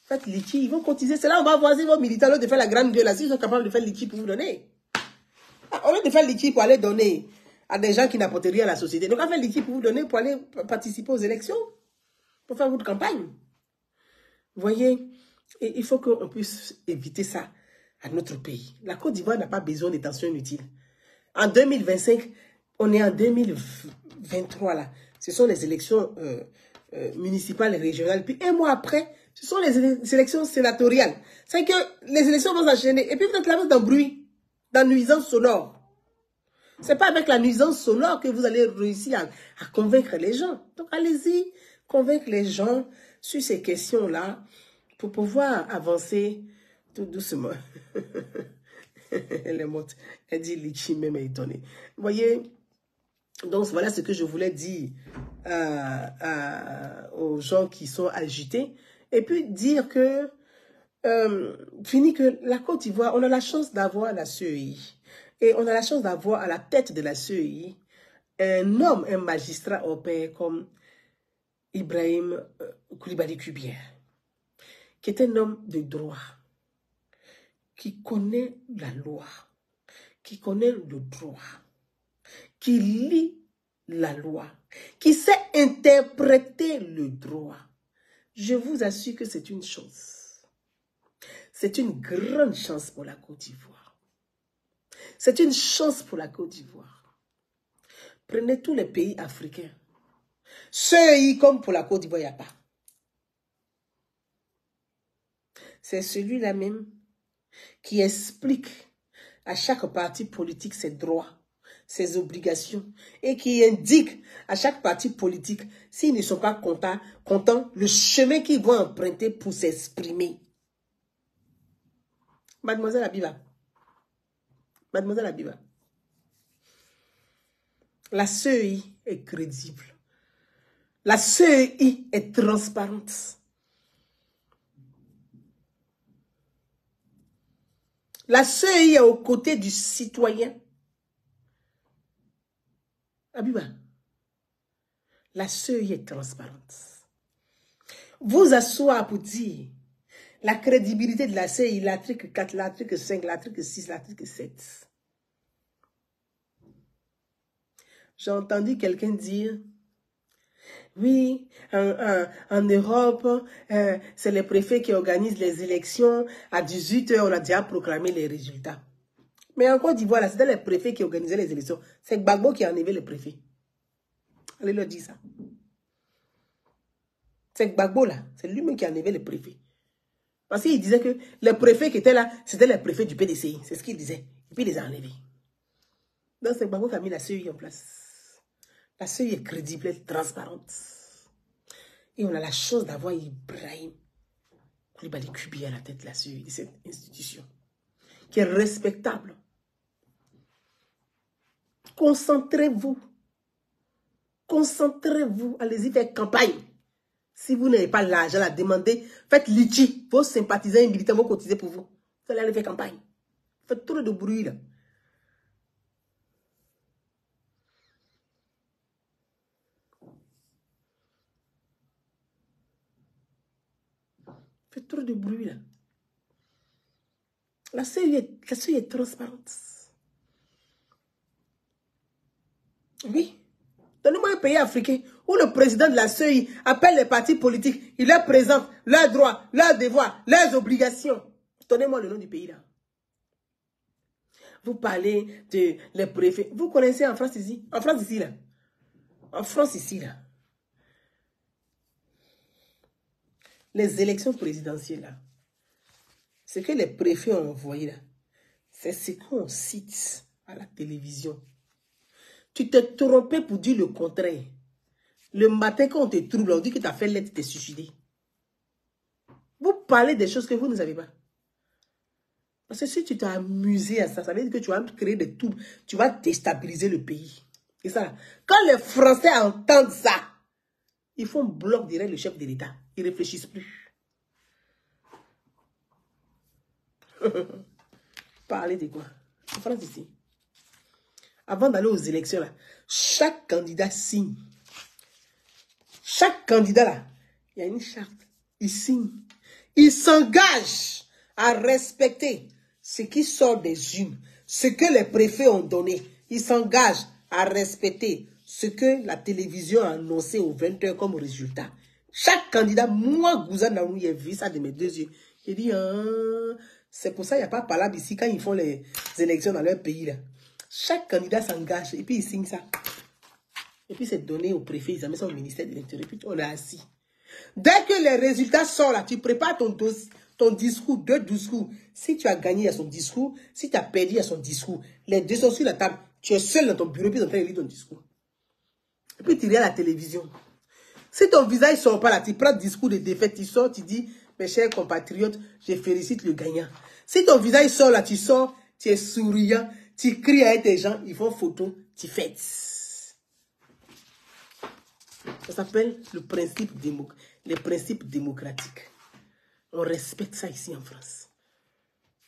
Faites litchi. Ils vont cotiser. C'est là où on va voir si vos militants, au lieu de faire la grande gueule, s'ils sont capables de faire litchi pour vous donner. Au lieu de faire litchi pour aller donner à des gens qui n'apportent rien à la société. Donc, on va faire litchi pour vous donner, pour aller participer aux élections, pour faire votre campagne. Vous voyez, et il faut qu'on puisse éviter ça à notre pays. La Côte d'Ivoire n'a pas besoin de tensions inutiles. En 2025, on est en 2023 là. Ce sont les élections municipales et régionales. Puis un mois après, ce sont les élections sénatoriales. C'est que les élections vont s'enchaîner. Et puis vous êtes là dans le bruit, dans la nuisance sonore. C'est pas avec la nuisance sonore que vous allez réussir à convaincre les gens. Donc allez-y, convaincre les gens sur ces questions-là pour pouvoir avancer tout doucement. Elle est morte. Elle dit Litchi même est étonnée. Vous voyez, donc voilà ce que je voulais dire aux gens qui sont agités. Et puis dire que, fini que la Côte d'Ivoire, on a la chance d'avoir la CEI. Et on a la chance d'avoir à la tête de la CEI un homme, un magistrat au pair comme Ibrahim Coulibaly Kubier, qui est un homme de droit, qui connaît la loi, qui connaît le droit, qui lit la loi, qui sait interpréter le droit. Je vous assure que c'est une chance. C'est une grande chance pour la Côte d'Ivoire. C'est une chance pour la Côte d'Ivoire. Prenez tous les pays africains. Ceux comme pour la Côte d'Ivoire, il n'y a pas. C'est celui-là même qui explique à chaque parti politique ses droits, ses obligations, et qui indique à chaque parti politique, s'ils ne sont pas contents, le chemin qu'ils vont emprunter pour s'exprimer. Mademoiselle Abiba. Mademoiselle Abiba. La CEI est crédible. La CEI est transparente. La CEI est aux côtés du citoyen. Abiba, la CEI est transparente. Vous asseoir pour dire la crédibilité de la CEI, l'article 4, l'article 5, l'article 6, l'article 7. J'ai entendu quelqu'un dire, oui, en Europe, c'est les préfets qui organisent les élections. À 18 h, on a déjà proclamé les résultats. Mais en Côte d'Ivoire, c'était les préfets qui organisaient les élections. C'est Gbagbo qui a enlevé les préfets. Allez leur dire ça. C'est Gbagbo là, c'est lui-même qui a enlevé les préfets. Parce qu'il disait que les préfets qui étaient là, c'était les préfets du PDCI. C'est ce qu'il disait. Et puis il les a enlevés. Donc c'est Gbagbo qui a mis la CEI en place. La CEI est crédible, elle est transparente. Et on a la chance d'avoir Ibrahim Coulibaly Kubier à la tête de la CEI, de cette institution, qui est respectable. Concentrez-vous. Concentrez-vous. Allez-y faire campagne. Si vous n'avez pas l'argent à demander, faites litchi. Vos sympathisants et militants vont cotiser pour vous. Vous allez aller faire campagne. Faites trop de bruit là. Faites trop de bruit là. La CEI est transparente. Oui. Donnez-moi un pays africain où le président de la CEI appelle les partis politiques, il leur présente leurs droits, leurs devoirs, leurs obligations. Donnez-moi le nom du pays là. Vous parlez de les préfets. Vous connaissez en France ici? En France ici là. En France ici là. Les élections présidentielles là. Ce que les préfets ont envoyé là. C'est ce qu'on cite à la télévision. Tu t'es trompé pour dire le contraire. Le matin, quand on te trouble, on dit que tu as fait l'aide, tu t'es suicidé. Vous parlez des choses que vous ne savez pas. Parce que si tu t'es amusé à ça, ça veut dire que tu vas créer des troubles, tu vas déstabiliser le pays. C'est ça. Quand les Français entendent ça, ils font bloc direct le chef de l'État. Ils ne réfléchissent plus. Parler de quoi? En France ici. Avant d'aller aux élections, là, chaque candidat signe. Chaque candidat, là, il y a une charte. Il signe. Il s'engage à respecter ce qui sort des urnes, ce que les préfets ont donné. Il s'engage à respecter ce que la télévision a annoncé aux 20h comme résultat. Chaque candidat, moi, Gouza Naoui, j'ai vu ça de mes deux yeux. J'ai dit, c'est pour ça qu'il n'y a pas parlable ici quand ils font les élections dans leur pays. Là. Chaque candidat s'engage et puis il signe ça. Et puis c'est donné au préfet, ils amènent ça au ministère de l'Intérieur. Et puis on est assis. Dès que les résultats sortent là, tu prépares ton discours, 2 discours. Si tu as gagné, il y a son discours. Si tu as perdu, il y a son discours. Les deux sont sur la table. Tu es seul dans ton bureau, puis tu es en train de lire ton discours. Et puis tu regardes la télévision. Si ton visage ne sort pas là, tu prends le discours de défaite, tu sors, tu dis, mes chers compatriotes, je félicite le gagnant. Si ton visage sort là, tu sors, tu es souriant, tu cries avec tes gens, ils font photo, tu fêtes. Ça s'appelle le principe les principes démocratiques. On respecte ça ici en France.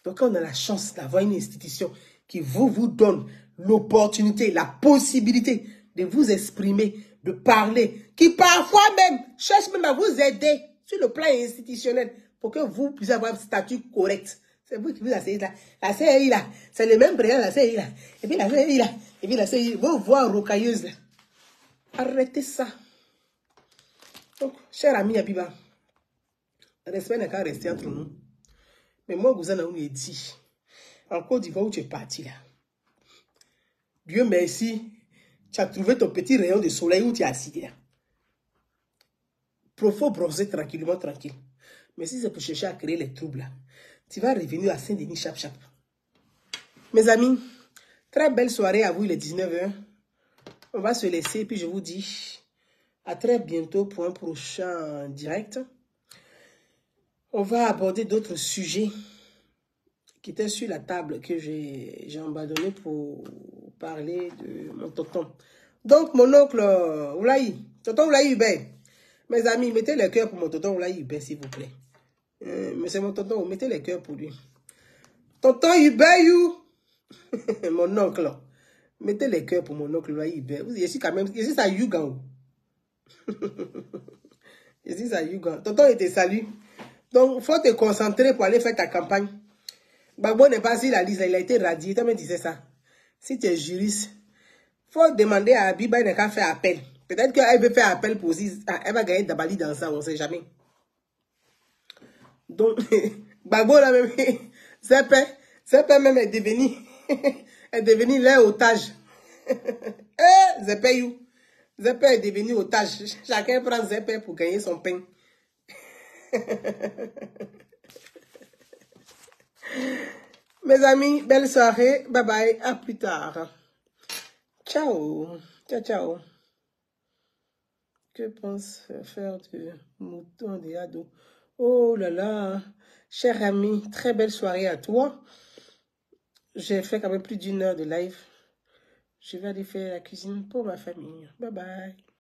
Donc on a la chance d'avoir une institution qui vous donne l'opportunité, la possibilité de vous exprimer, de parler, qui parfois même cherche même à vous aider sur le plan institutionnel pour que vous puissiez avoir un statut correct. C'est vous qui vous asseyez là. La CI là, c'est le même président, la CI là. Et puis la CI là, et puis la CI, vos voix rocailleuses là. Arrêtez ça. Donc, cher ami Abiba, respect n'est qu'à rester entre nous. Mais moi, vous en avez dit, en Côte d'Ivoire où tu es parti là, Dieu merci, tu as trouvé ton petit rayon de soleil où tu es assis là. Faut bronzer tranquillement, tranquille. Mais si c'est pour chercher à créer les troubles là, tu vas revenir à Saint-Denis chap. Mes amis, très belle soirée à vous, il est 19h. On va se laisser, puis je vous dis à très bientôt pour un prochain direct. On va aborder d'autres sujets qui étaient sur la table que j'ai abandonné pour parler de mon tonton. Donc, mon oncle Oulaï, tonton Oulaï Hubert, mes amis, mettez les cœurs pour mon tonton Oulaï Hubert, s'il vous plaît. Mais c'est mon tonton, mettez les cœurs pour lui. Tonton Hubert, you, mon oncle, mettez les cœurs pour mon oncle Oulaï Hubert. Je suis quand même, je suis à Yugan. Je suis à Yugan. Tonton, il te salue. Donc, il faut te concentrer pour aller faire ta campagne. Gbagbo n'est pas sur la liste, il a été radié. Toi, me disais ça. Si tu es juriste, il faut demander à Abiba de faire appel. Peut-être qu'elle veut faire appel pour aussi. Elle va gagner Dabali dans ça, on ne sait jamais. Donc, Gbagbo, là même, Zepé même est devenu leur otage. Zepé, you. Zepé est devenu otage. Chacun prend Zepé pour gagner son pain. Mes amis, belle soirée. Bye bye. À plus tard. Ciao. Ciao, ciao. Que pense faire de mouton de ados? Oh là là. Cher ami, très belle soirée à toi. J'ai fait quand même plus d'1 heure de live. Je vais aller faire la cuisine pour ma famille. Bye bye.